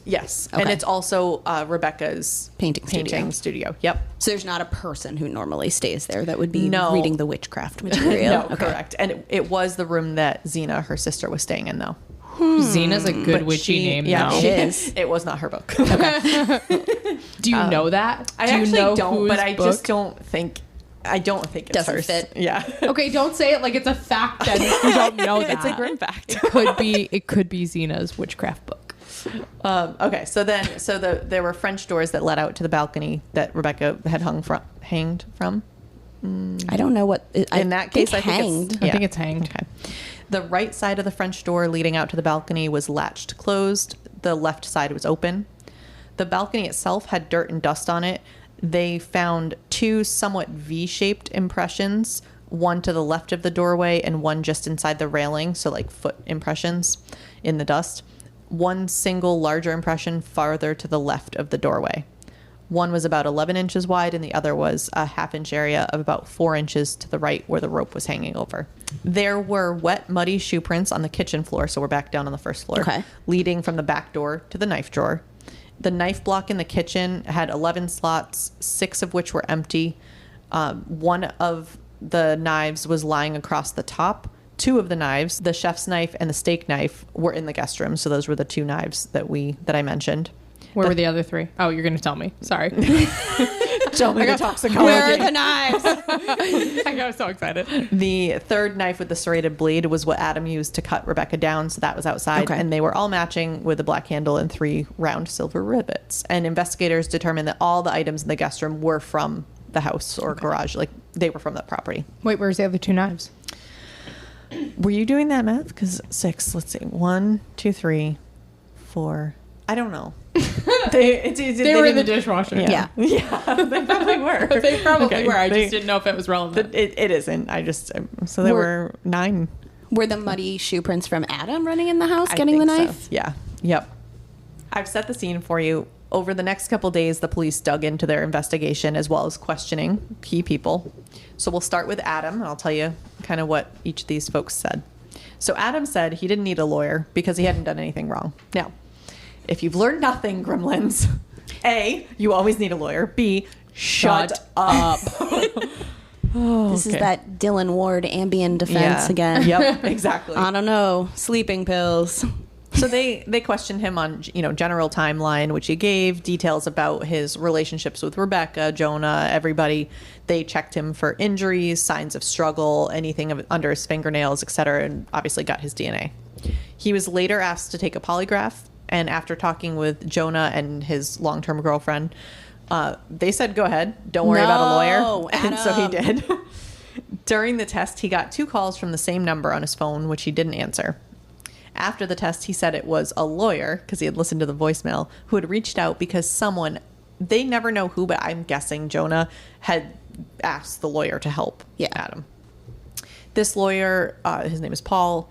Yes. Okay. And it's also Rebecca's Painting studio. Yep. So there's not a person who normally stays there that would be No. reading the witchcraft material? No, Okay. correct. And it was the room that Xena, her sister, was staying in, though. Zena's a good witchy name, Yeah, though. It is. It was not her book. Do you know that? I Do you actually know don't, whose but I book? just don't think... I don't think it's Doesn't hers. fit. Yeah. Okay, don't say it like it's a fact that you don't know that. It's a Grimm fact. It could be Zena's witchcraft book. Okay, so there were French doors that led out to the balcony that Rebecca had hanged from. I don't know what... In that case, I think hanged. it's... I think it's hanged. Okay. The right side of the French door leading out to the balcony was latched closed. The left side was open. The balcony itself had dirt and dust on it, They found 2 somewhat V-shaped impressions, one to the left of the doorway and one just inside the railing, so like foot impressions in the dust. One single larger impression farther to the left of the doorway. One was about 11 inches wide, and the other was a half-inch area of about 4 inches to the right where the rope was hanging over. There were wet, muddy shoe prints on the kitchen floor, so we're back down on the first floor, leading from the back door to the knife drawer. The knife block in the kitchen had 11 slots, 6 of which were empty. One of the knives was lying across the top. 2 of the knives, the chef's knife and the steak knife, were in the guest room. So those were the 2 knives that I mentioned. Where were the other 3? Oh, you're going to tell me. Sorry. Tell me the toxicology. Where are the knives? I got so excited. The 3rd knife with the serrated blade was what Adam used to cut Rebecca down, so that was outside. And they were all matching with a black handle and 3 round silver rivets. And investigators determined that all the items in the guest room were from the house or garage. Like, they were from that property. Wait, where's the other 2 knives? Were you doing that math? Because 6, let's see. 1, 2, 3, 4. I don't know. They were in the dishwasher. Yeah, they probably were. They probably were. I just didn't know if it was relevant. It isn't. So there were 9. Were the muddy shoe prints from Adam running in the house getting the knife? So. Yeah. Yep. I've set the scene for you. Over the next couple days, the police dug into their investigation as well as questioning key people. So we'll start with Adam, and I'll tell you kind of what each of these folks said. So Adam said he didn't need a lawyer because he hadn't done anything wrong. Now, if you've learned nothing, gremlins, A, you always need a lawyer. B, shut up. This is that Dylan Ward Ambien defense again. Yep, exactly. I don't know. Sleeping pills. So they questioned him on, general timeline, which he gave, details about his relationships with Rebecca, Jonah, everybody. They checked him for injuries, signs of struggle, anything under his fingernails, etc., and obviously got his DNA. He was later asked to take a polygraph. And after talking with Jonah and his long-term girlfriend, they said, go ahead. Don't worry about a lawyer. And so he did. During the test, he got 2 calls from the same number on his phone, which he didn't answer. After the test, he said it was a lawyer, because he had listened to the voicemail, who had reached out because someone, they never know who, but I'm guessing Jonah, had asked the lawyer to help Adam. This lawyer, his name is Paul,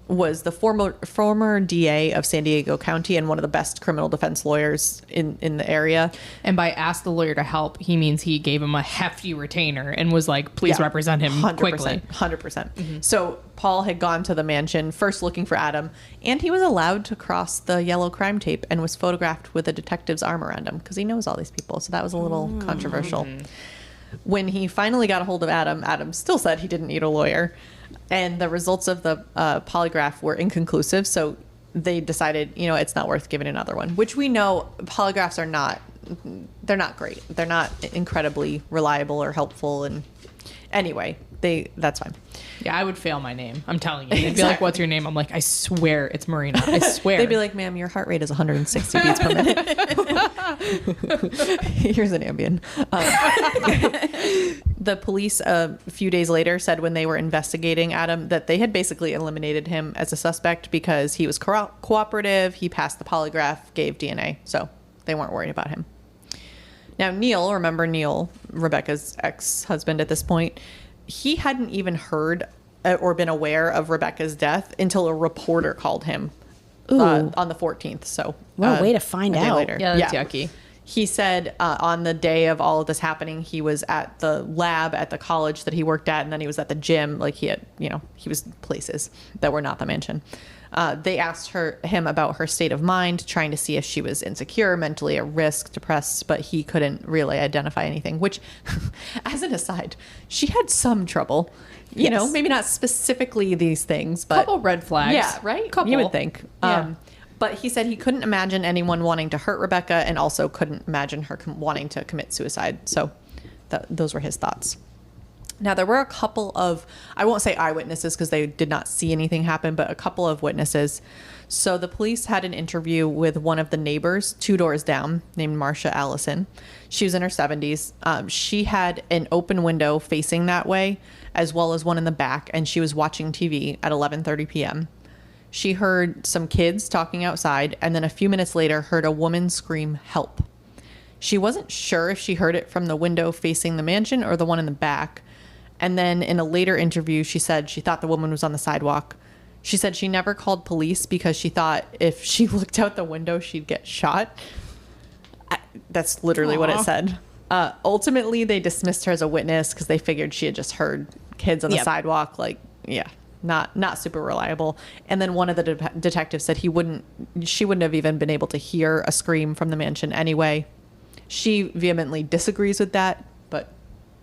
was the former DA of San Diego County and one of the best criminal defense lawyers in the area. And by asked the lawyer to help, he means he gave him a hefty retainer and was like, please represent him 100%, quickly. 100%. Mm-hmm. So Paul had gone to the mansion first looking for Adam, and he was allowed to cross the yellow crime tape and was photographed with a detective's arm around him because he knows all these people. So that was a little controversial. When he finally got a hold of Adam, Adam still said he didn't need a lawyer. And the results of the polygraph were inconclusive. So they decided, it's not worth giving another one, which we know polygraphs they're not great. They're not incredibly reliable or helpful. And anyway, that's fine. Yeah, I would fail my name. I'm telling you. They'd be like, what's your name? I'm like, I swear it's Marina. I swear. They'd be like, ma'am, your heart rate is 160 beats per minute. Here's an Ambien. The police a few days later said when they were investigating Adam that they had basically eliminated him as a suspect because he was cooperative, he passed the polygraph, gave DNA, so they weren't worried about him. Now remember Neil, Rebecca's ex-husband at this point, he hadn't even heard or been aware of Rebecca's death until a reporter called him on the 14th. So, way to find out. Later. Yeah, that's yucky. He said on the day of all of this happening, he was at the lab at the college that he worked at, and then he was at the gym. Like he was places that were not the mansion. They asked him about her state of mind, trying to see if she was insecure, mentally at risk, depressed, but he couldn't really identify anything, which, as an aside, she had some trouble. Maybe not specifically these things, but... Couple red flags. Yeah, right? Couple. You would think. Yeah. But he said he couldn't imagine anyone wanting to hurt Rebecca and also couldn't imagine her wanting to commit suicide. So those were his thoughts. Now, there were a couple of, I won't say eyewitnesses because they did not see anything happen, but a couple of witnesses. So the police had an interview with one of the neighbors 2 doors down named Marcia Allison. She was in her 70s. She had an open window facing that way as well as one in the back, and she was watching TV at 11:30 p.m. She heard some kids talking outside, and then a few minutes later heard a woman scream, "Help." She wasn't sure if she heard it from the window facing the mansion or the one in the back. And then in a later interview, she said she thought the woman was on the sidewalk. She said she never called police because she thought if she looked out the window, she'd get shot. That's literally what it said. Ultimately, they dismissed her as a witness because they figured she had just heard kids on the sidewalk. Like, yeah, not super reliable. And then one of the detectives said she wouldn't have even been able to hear a scream from the mansion anyway. She vehemently disagrees with that, but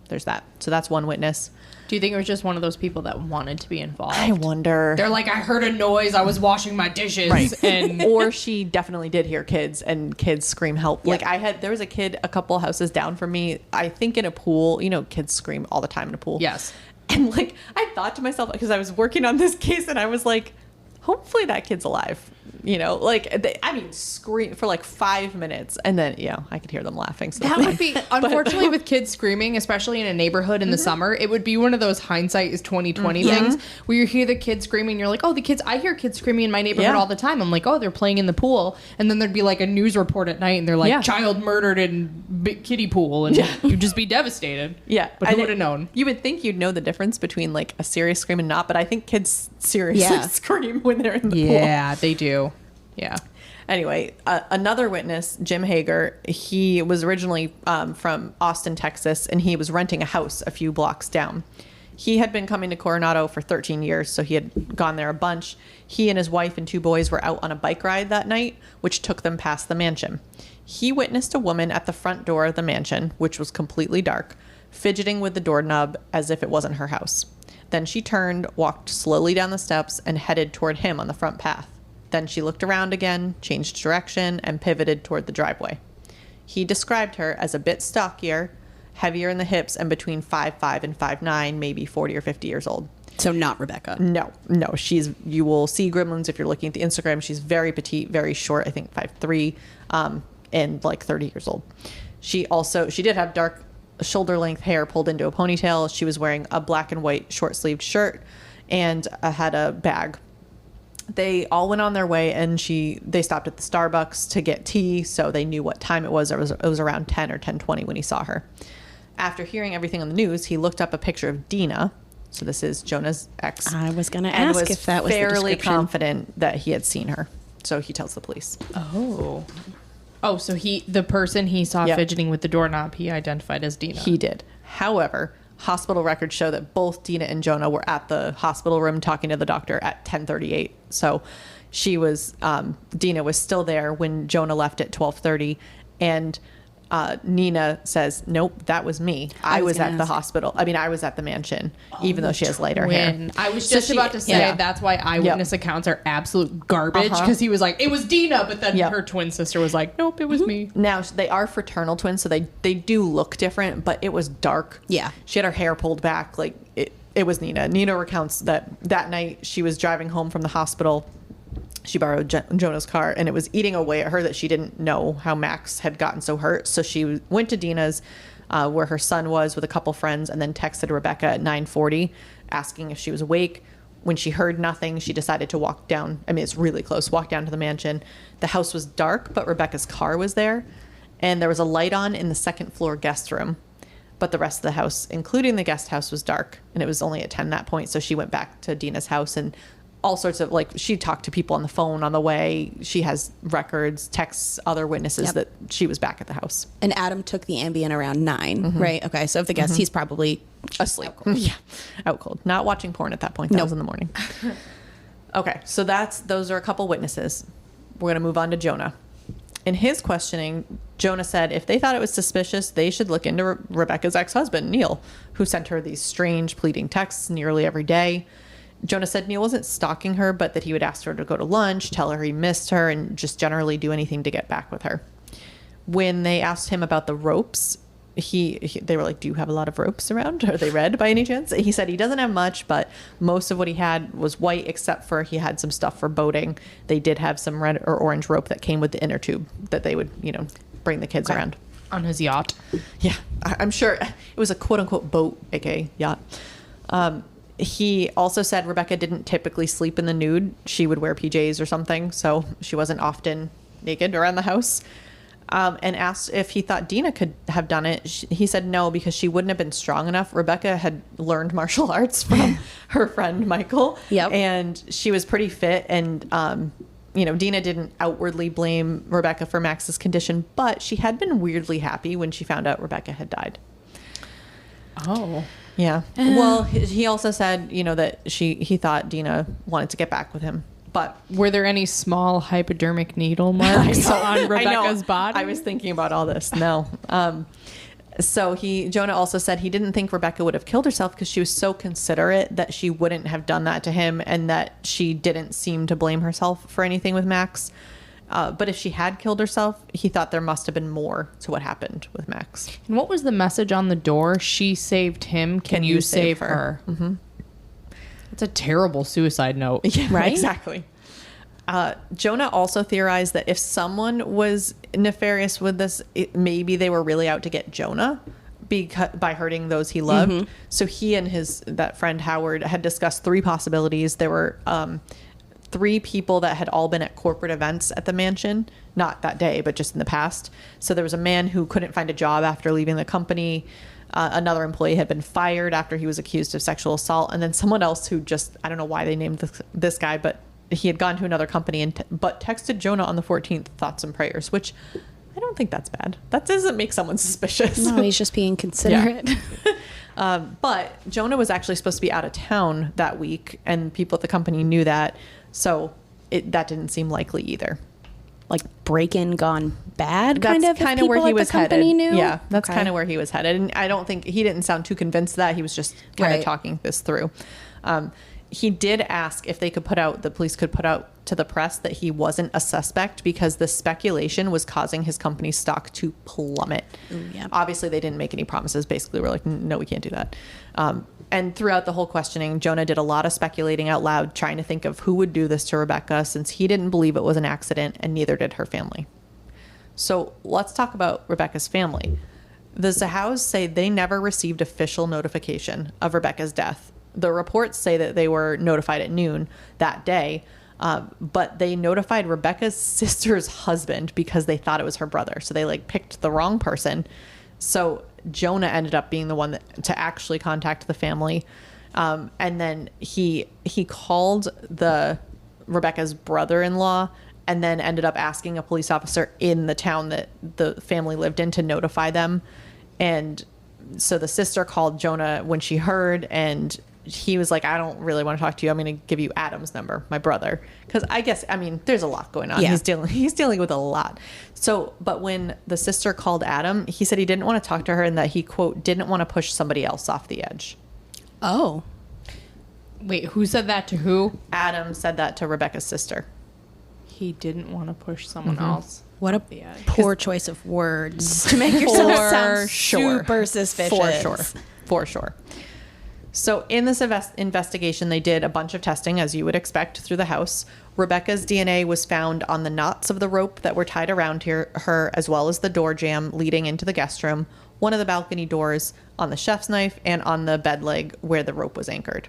there's that. So that's one witness. Do you think it was just one of those people that wanted to be involved? I wonder. They're like, I heard a noise. I was washing my dishes. Right. And or she definitely did hear kids and kids scream help. Yep. Like there was a kid a couple houses down from me, I think in a pool. You know, kids scream all the time in a pool. Yes. And like, I thought to myself, because I was working on this case and I was like, hopefully that kid's alive. You know, like, scream for like 5 minutes. And then, I could hear them laughing. So that would be, unfortunately, with kids screaming, especially in a neighborhood in the summer, it would be one of those hindsight is 20/20 things where you hear the kids screaming. You're like, oh, I hear kids screaming in my neighborhood all the time. I'm like, oh, they're playing in the pool. And then there'd be like a news report at night and they're like, child murdered in big kiddie pool. And you'd just be devastated. Yeah. But who would have known? You would think you'd know the difference between like a serious scream and not. But I think kids seriously scream when they're in the pool. Yeah, they do. Yeah. Anyway, another witness, Jim Hager, he was originally from Austin, Texas, and he was renting a house a few blocks down. He had been coming to Coronado for 13 years, so he had gone there a bunch. He and his wife and 2 boys were out on a bike ride that night, which took them past the mansion. He witnessed a woman at the front door of the mansion, which was completely dark, fidgeting with the doorknob as if it wasn't her house. Then she turned, walked slowly down the steps, and headed toward him on the front path. Then she looked around again, changed direction, and pivoted toward the driveway. He described her as a bit stockier, heavier in the hips, and between 5'5" and 5'9", maybe 40 or 50 years old. So not Rebecca. No. You will see Gremlins if you're looking at the Instagram. She's very petite, very short, I think 5'3", and like 30 years old. She did have dark shoulder-length hair pulled into a ponytail. She was wearing a black and white short-sleeved shirt and had a bag. They all went on their way, and they stopped at the Starbucks to get tea, so they knew what time it was. It was around 10 or 10:20 when he saw her. After hearing everything on the news, he looked up a picture of Dina. So this is Jonah's ex. I was going to ask if that was the description. Fairly confident that he had seen her. So he tells the police. Oh, so the person he saw fidgeting with the doorknob, he identified as Dina. He did. However, hospital records show that both Dina and Jonah were at the hospital room talking to the doctor at 10:38. So Dina was still there when Jonah left at 12:30. And Nina says, nope, that was me. I was at the hospital. I was at the mansion, even though she has lighter hair. I was just about to say that's why eyewitness accounts are absolute garbage, because he was like, it was Dina, but then her twin sister was like, nope, it was me. Now, they are fraternal twins, so they do look different, but it was dark. Yeah. She had her hair pulled back. Like, it was Nina. Nina recounts that night she was driving home from the hospital. She borrowed Jonah's car, and it was eating away at her that she didn't know how Max had gotten so hurt. So she went to Dina's, where her son was, with a couple friends, and then texted Rebecca at 9:40, asking if she was awake. When she heard nothing, she decided to walk down. It's really close. Walk down to the mansion. The house was dark, but Rebecca's car was there, and there was a light on in the second floor guest room. But the rest of the house, including the guest house, was dark, and it was only at 10 that point. So she went back to Dina's house, and all sorts of, she talked to people on the phone on the way. She has records, texts, other witnesses that she was back at the house. And Adam took the Ambien around 9, right? Okay, so if the guest, he's probably asleep. Out cold. Not watching porn at that point. That was in the morning. Okay, so those are a couple witnesses. We're going to move on to Jonah. In his questioning, Jonah said if they thought it was suspicious, they should look into Rebecca's ex-husband, Neil, who sent her these strange pleading texts nearly every day. Jonah said Neil wasn't stalking her, but that he would ask her to go to lunch, tell her he missed her, and just generally do anything to get back with her. When they asked him about the ropes, they were like, do you have a lot of ropes around? Are they red by any chance? He said he doesn't have much, but most of what he had was white, except for he had some stuff for boating. They did have some red or orange rope that came with the inner tube that they would, bring the kids around. On his yacht. Yeah, I'm sure it was a quote-unquote boat, aka yacht. He also said Rebecca didn't typically sleep in the nude. She would wear PJs or something, so she wasn't often naked around the house. and asked if he thought Dina could have done it. He said no, because she wouldn't have been strong enough. Rebecca had learned martial arts from her friend Michael. Yep. And she was pretty fit. And, Dina didn't outwardly blame Rebecca for Max's condition, but she had been weirdly happy when she found out Rebecca had died. Oh. Yeah. Well, he also said, that he thought Dina wanted to get back with him. But were there any small hypodermic needle marks on Rebecca's body? I was thinking about all this. No. So Jonah also said he didn't think Rebecca would have killed herself because she was so considerate that she wouldn't have done that to him, and that she didn't seem to blame herself for anything with Max. But if she had killed herself, he thought there must have been more to what happened with Max. And what was the message on the door? She saved him. Can you save her? Mm-hmm. It's a terrible suicide note. Yeah, right? Exactly. Jonah also theorized that if someone was nefarious with this, maybe they were really out to get Jonah by hurting those he loved. Mm-hmm. So he and that friend Howard had discussed 3 possibilities. There were 3 people that had all been at corporate events at the mansion, not that day, but just in the past. So there was a man who couldn't find a job after leaving the company. Another employee had been fired after he was accused of sexual assault. And then someone else who I don't know why they named this guy, but he had gone to another company but texted Jonah on the 14th, thoughts and prayers, which I don't think that's bad. That doesn't make someone suspicious. No, he's just being considerate. But Jonah was actually supposed to be out of town that week, and people at the company knew that. So that didn't seem likely either. Like break-in gone bad, that's kind of where he was headed. Knew? Yeah, that's kind of where he was headed. And I don't think he didn't sound too convinced of that. He was just kind of talking this through. He did ask if the police could put out to the press that he wasn't a suspect, because the speculation was causing his company's stock to plummet. Ooh, yeah. Obviously, they didn't make any promises. Basically, we're like, no, we can't do that. And throughout the whole questioning, Jonah did a lot of speculating out loud, trying to think of who would do this to Rebecca, since he didn't believe it was an accident, and neither did her family. So let's talk about Rebecca's family. The Zahaus say they never received official notification of Rebecca's death. The reports say that they were notified at noon that day, but they notified Rebecca's sister's husband because they thought it was her brother. So they picked the wrong person. So Jonah ended up being the one to actually contact the family. And then he called Rebecca's brother-in-law, and then ended up asking a police officer in the town that the family lived in to notify them. And so the sister called Jonah when she heard, and he was like, I don't really want to talk to you. I'm going to give you Adam's number, my brother. Because there's a lot going on. Yeah. He's dealing with a lot. So, but when the sister called Adam, he said he didn't want to talk to her, and that he, quote, didn't want to push somebody else off the edge. Oh. Wait, who said that to who? Adam said that to Rebecca's sister. He didn't want to push someone else. What a poor choice of words to make yourself sound super suspicious. For sure. So in this investigation, they did a bunch of testing, as you would expect, through the house. Rebecca's DNA was found on the knots of the rope that were tied around her, as well as the door jamb leading into the guest room, one of the balcony doors, on the chef's knife, and on the bed leg where the rope was anchored.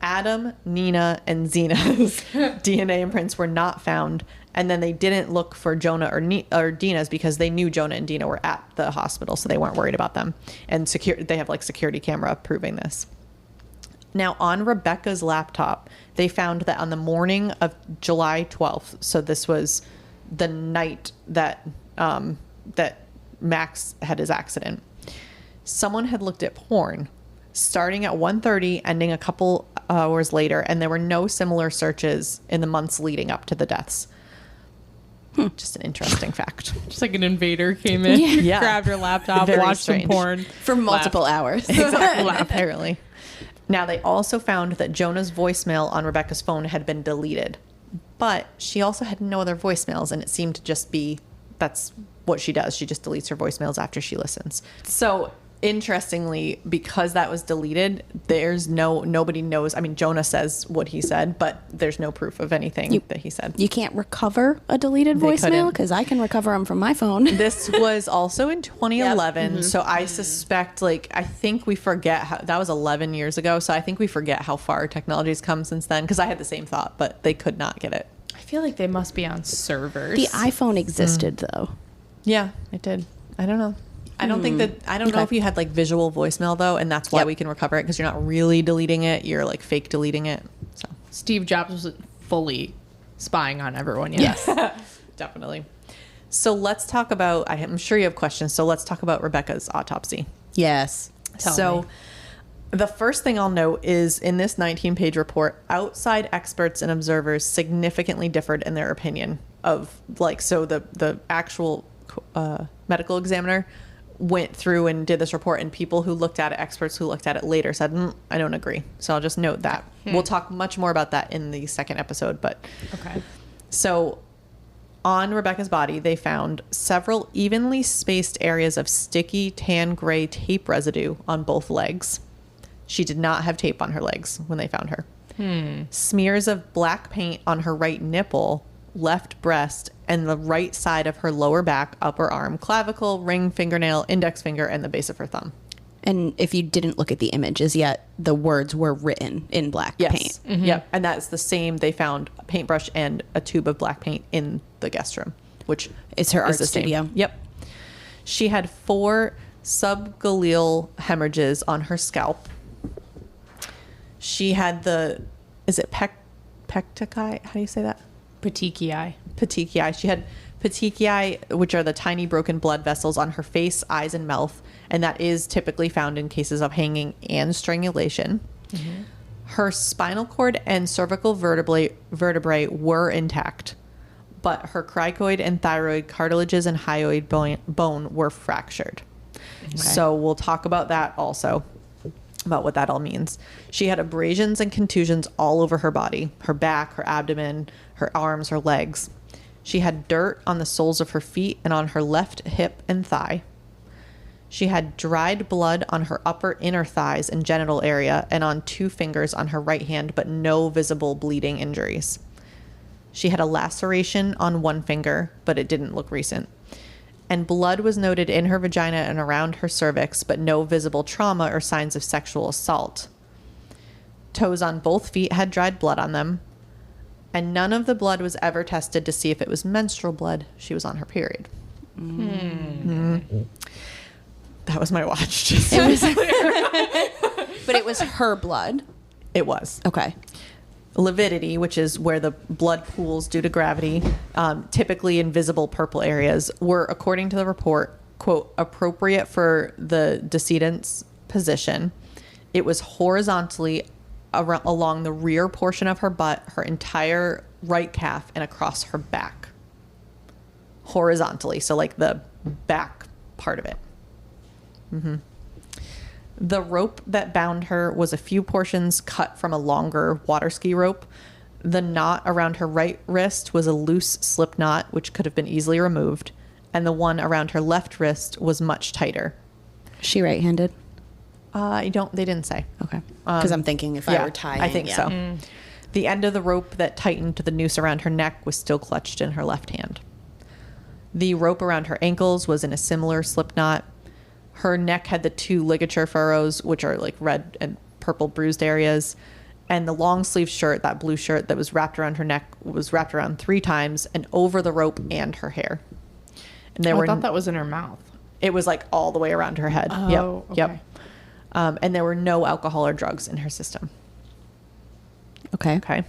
Adam, Nina, and Zena's DNA imprints were not found, and then they didn't look for Jonah or Dina's because they knew Jonah and Dina were at the hospital, so they weren't worried about them. And they have security camera proving this. Now, on Rebecca's laptop, they found that on the morning of July 12th, so this was the night that Max had his accident, someone had looked at porn starting at 1:30, ending a couple hours later, and there were no similar searches in the months leading up to the deaths. Just an interesting fact. Just like an invader came in, grabbed her laptop, watched some porn for multiple hours. Exactly, apparently. Now, they also found that Jonah's voicemail on Rebecca's phone had been deleted, but she also had no other voicemails, and it seemed to just be, that's what she does. She just deletes her voicemails after she listens. So, interestingly, because that was deleted, nobody knows. I mean, Jonah says what he said, but there's no proof of anything that he said. You can't recover a deleted voicemail? Because I can recover them from my phone. This was also in 2011, yep. So I suspect, I think we forget how, that was 11 years ago, so I think we forget how far technology's come since then, because I had the same thought, but they could not get it. I feel like they must be on servers. The iPhone existed, though. Yeah, it did. I don't know. I don't think that, I don't know if you had like visual voicemail though, and that's why we can recover it, because you're not really deleting it. You're like fake deleting it. So Steve Jobs was fully spying on everyone. Yes. definitely. So let's talk about, I'm sure you have questions. So let's talk about Rebecca's autopsy. Yes. So the first thing I'll note is in this 19-page report, outside experts and observers significantly differed in their opinion of like, so the actual medical examiner went through and did this report, and people who looked at it, experts who looked at it later said, I don't agree. So I'll just note that. We'll talk much more about that in the second episode, but Okay. So on Rebecca's body, they found several evenly spaced areas of sticky tan gray tape residue on both legs. She did not have tape on her legs when they found her. Smears of black paint on her right nipple, left breast, and the right side of her lower back, upper arm, clavicle, ring, fingernail, index finger, and the base of her thumb. And if you didn't look at the images yet, the words were written in black paint. Yep. And that's the same. They found a paintbrush and a tube of black paint in the guest room, which It's her art is the same. studio. Yep. She had 4 subgaleal hemorrhages on her scalp. She had is it pectacai? How do you say that? Petechiae. Petechiae. She had petechiae, which are the tiny broken blood vessels on her face, eyes, and mouth. And that is typically found in cases of hanging and strangulation. Her spinal cord and cervical vertebrae were intact, but her cricoid and thyroid cartilages and hyoid bone were fractured. So we'll talk about that also, about what that all means. She had abrasions and contusions all over her body, her back, her abdomen, her arms, her legs. She had dirt on the soles of her feet and on her left hip and thigh. She had dried blood on her upper inner thighs and genital area and on 2 fingers on her right hand, but no visible bleeding injuries. She had a laceration on 1 finger, but it didn't look recent. And blood was noted in her vagina and around her cervix, but no visible trauma or signs of sexual assault. Toes on both feet had dried blood on them, and none of the blood was ever tested to see if it was menstrual blood. She was on her period. That was my watch. Just But it was her blood. It was. Okay. Lividity, which is where the blood pools due to gravity, typically in visible purple areas, were, according to the report, quote, appropriate for the decedent's position. It was horizontally along the rear portion of her butt, her entire right calf, and across her back. Horizontally, so like the back part of it. The rope that bound her was a few portions cut from a longer water ski rope. The knot around her right wrist was a loose slip knot, which could have been easily removed. And the one around her left wrist was much tighter. She right-handed? They didn't say. Okay. Because I'm thinking if I were tying. I think so. The end of the rope that tightened to the noose around her neck was still clutched in her left hand. The rope around her ankles was in a similar slip knot. Her neck had the 2 ligature furrows, which are like red and purple bruised areas. And the long sleeve shirt, that blue shirt that was wrapped around her neck, was wrapped around 3 times and over the rope and her hair. And I thought that was in her mouth. It was like all the way around her head. Oh, Yep. okay. Yep. And there were no alcohol or drugs in her system. Okay. Okay.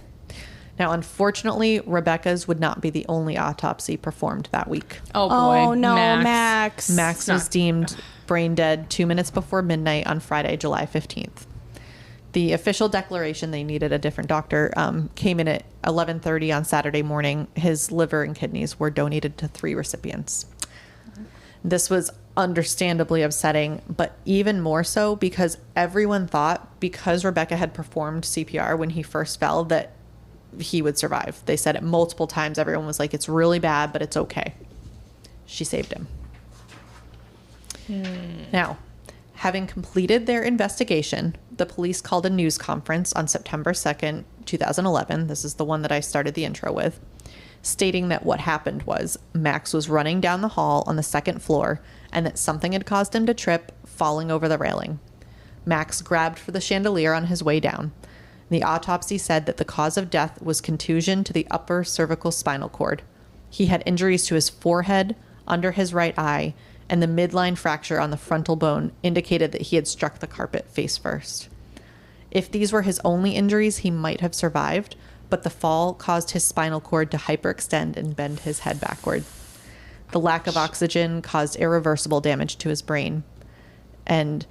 Now, unfortunately, Rebecca's would not be the only autopsy performed that week. Oh, boy. Oh, no, Max. Max was deemed brain dead 2 minutes before midnight on Friday, July 15th. The official declaration, they needed a different doctor, came in at 11:30 on Saturday morning. His liver and kidneys were donated to 3 recipients. This was understandably upsetting, but even more so because everyone thought, because Rebecca had performed CPR when he first fell, that he would survive. They said it multiple times. Everyone was like, it's really bad, but it's okay. She saved him. Now, having completed their investigation, the police called a news conference on September 2nd, 2011. This is the one that I started the intro with, stating that what happened was Max was running down the hall on the 2nd floor and that something had caused him to trip, falling over the railing. Max grabbed for the chandelier on his way down. The autopsy said that the cause of death was contusion to the upper cervical spinal cord. He had injuries to his forehead, under his right eye, and the midline fracture on the frontal bone indicated that he had struck the carpet face first. If these were his only injuries, he might have survived, but the fall caused his spinal cord to hyperextend and bend his head backward. The lack of oxygen caused irreversible damage to his brain. And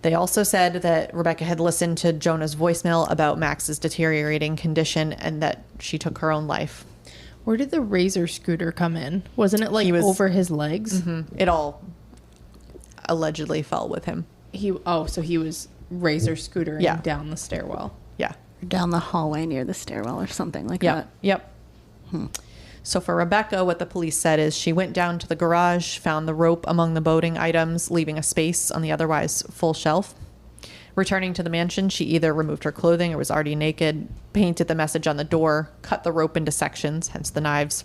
they also said that Rebecca had listened to Jonah's voicemail about Max's deteriorating condition and that she took her own life. Where did the razor scooter come in? Wasn't it like over his legs? Mm-hmm. It all allegedly fell with him. So he was razor scootering down the stairwell. Yeah. Down the hallway near the stairwell or something like that. Yep. So for Rebecca, what the police said is she went down to the garage, found the rope among the boating items, leaving a space on the otherwise full shelf. Returning to the mansion, she either removed her clothing or was already naked, painted the message on the door, cut the rope into sections, hence the knives,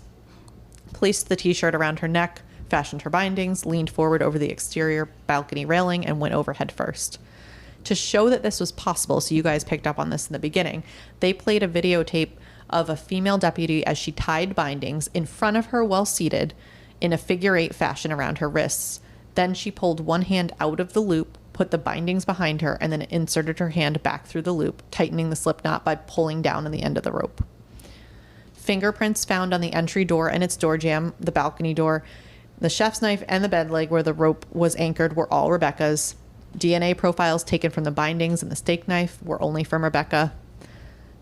placed the t-shirt around her neck, fashioned her bindings, leaned forward over the exterior balcony railing, and went over head first. To show that this was possible, so you guys picked up on this in the beginning, they played a videotape of a female deputy as she tied bindings in front of her while seated in a figure-8 fashion around her wrists. Then she pulled one hand out of the loop, put the bindings behind her, and then inserted her hand back through the loop, tightening the slip knot by pulling down on the end of the rope. Fingerprints found on the entry door and its door jamb, the balcony door, the chef's knife, and the bed leg where the rope was anchored were all Rebecca's. DNA profiles taken from the bindings and the steak knife were only from Rebecca.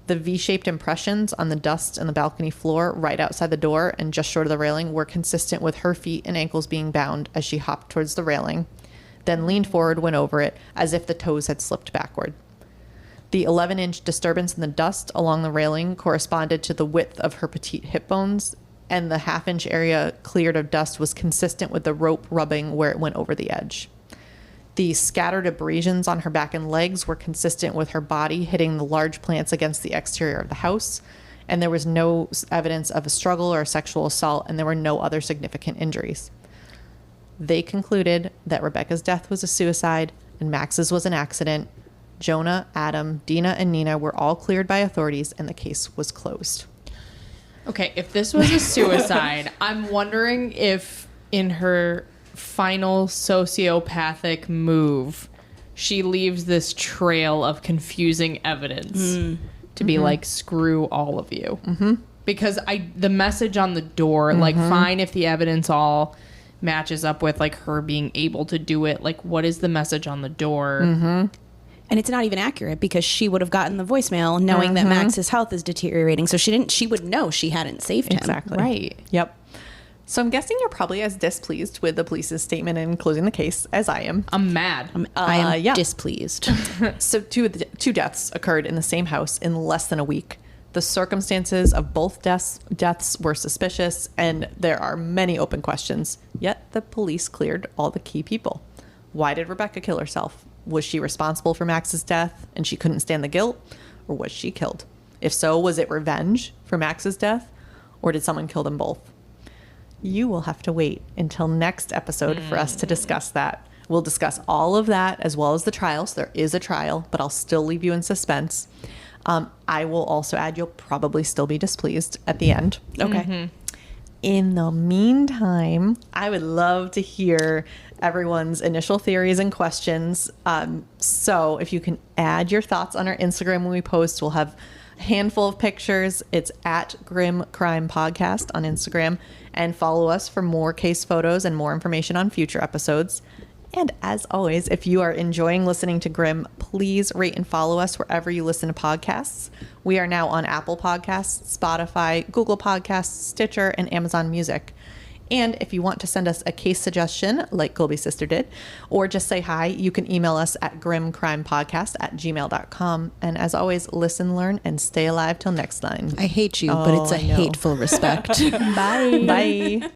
The V-shaped impressions on the dust and the balcony floor right outside the door and just short of the railing were consistent with her feet and ankles being bound as she hopped towards the railing, then leaned forward, went over it, as if the toes had slipped backward. The 11-inch disturbance in the dust along the railing corresponded to the width of her petite hip bones, and the half-inch area cleared of dust was consistent with the rope rubbing where it went over the edge. The scattered abrasions on her back and legs were consistent with her body hitting the large plants against the exterior of the house, and there was no evidence of a struggle or a sexual assault, and there were no other significant injuries. They concluded that Rebecca's death was a suicide and Max's was an accident. Jonah, Adam, Dina, and Nina were all cleared by authorities, and the case was closed. Okay, if this was a suicide, I'm wondering if in her final sociopathic move, she leaves this trail of confusing evidence to be like, screw all of you. Because the message on the door, like, fine if the evidence all matches up with like her being able to do it, like, what is the message on the door? And it's not even accurate because she would have gotten the voicemail knowing that Max's health is deteriorating. So she would know she hadn't saved him. Exactly. Right. Yep. So I'm guessing you're probably as displeased with the police's statement in closing the case as I am. I'm mad. I am displeased. So two deaths occurred in the same house in less than a week. The circumstances of both deaths were suspicious, and there are many open questions. Yet the police cleared all the key people. Why did Rebecca kill herself? Was she responsible for Max's death and she couldn't stand the guilt? Or was she killed? If so, was it revenge for Max's death? Or did someone kill them both? You will have to wait until next episode for us to discuss that. We'll discuss all of that as well as the trials. There is a trial, but I'll still leave you in suspense. I will also add you'll probably still be displeased at the end. Okay. In the meantime, I would love to hear everyone's initial theories and questions. So if you can add your thoughts on our Instagram when we post, we'll have a handful of pictures. It's at Grimm Crime Podcast on Instagram. And follow us for more case photos and more information on future episodes. And as always, if you are enjoying listening to Grimm, please rate and follow us wherever you listen to podcasts. We are now on Apple Podcasts, Spotify, Google Podcasts, Stitcher, and Amazon Music. And if you want to send us a case suggestion, like Colby's sister did, or just say hi, you can email us at grimmcrimepodcast@gmail.com. And as always, listen, learn, and stay alive till next time. I hate you, but it's a hateful respect. Bye. Bye.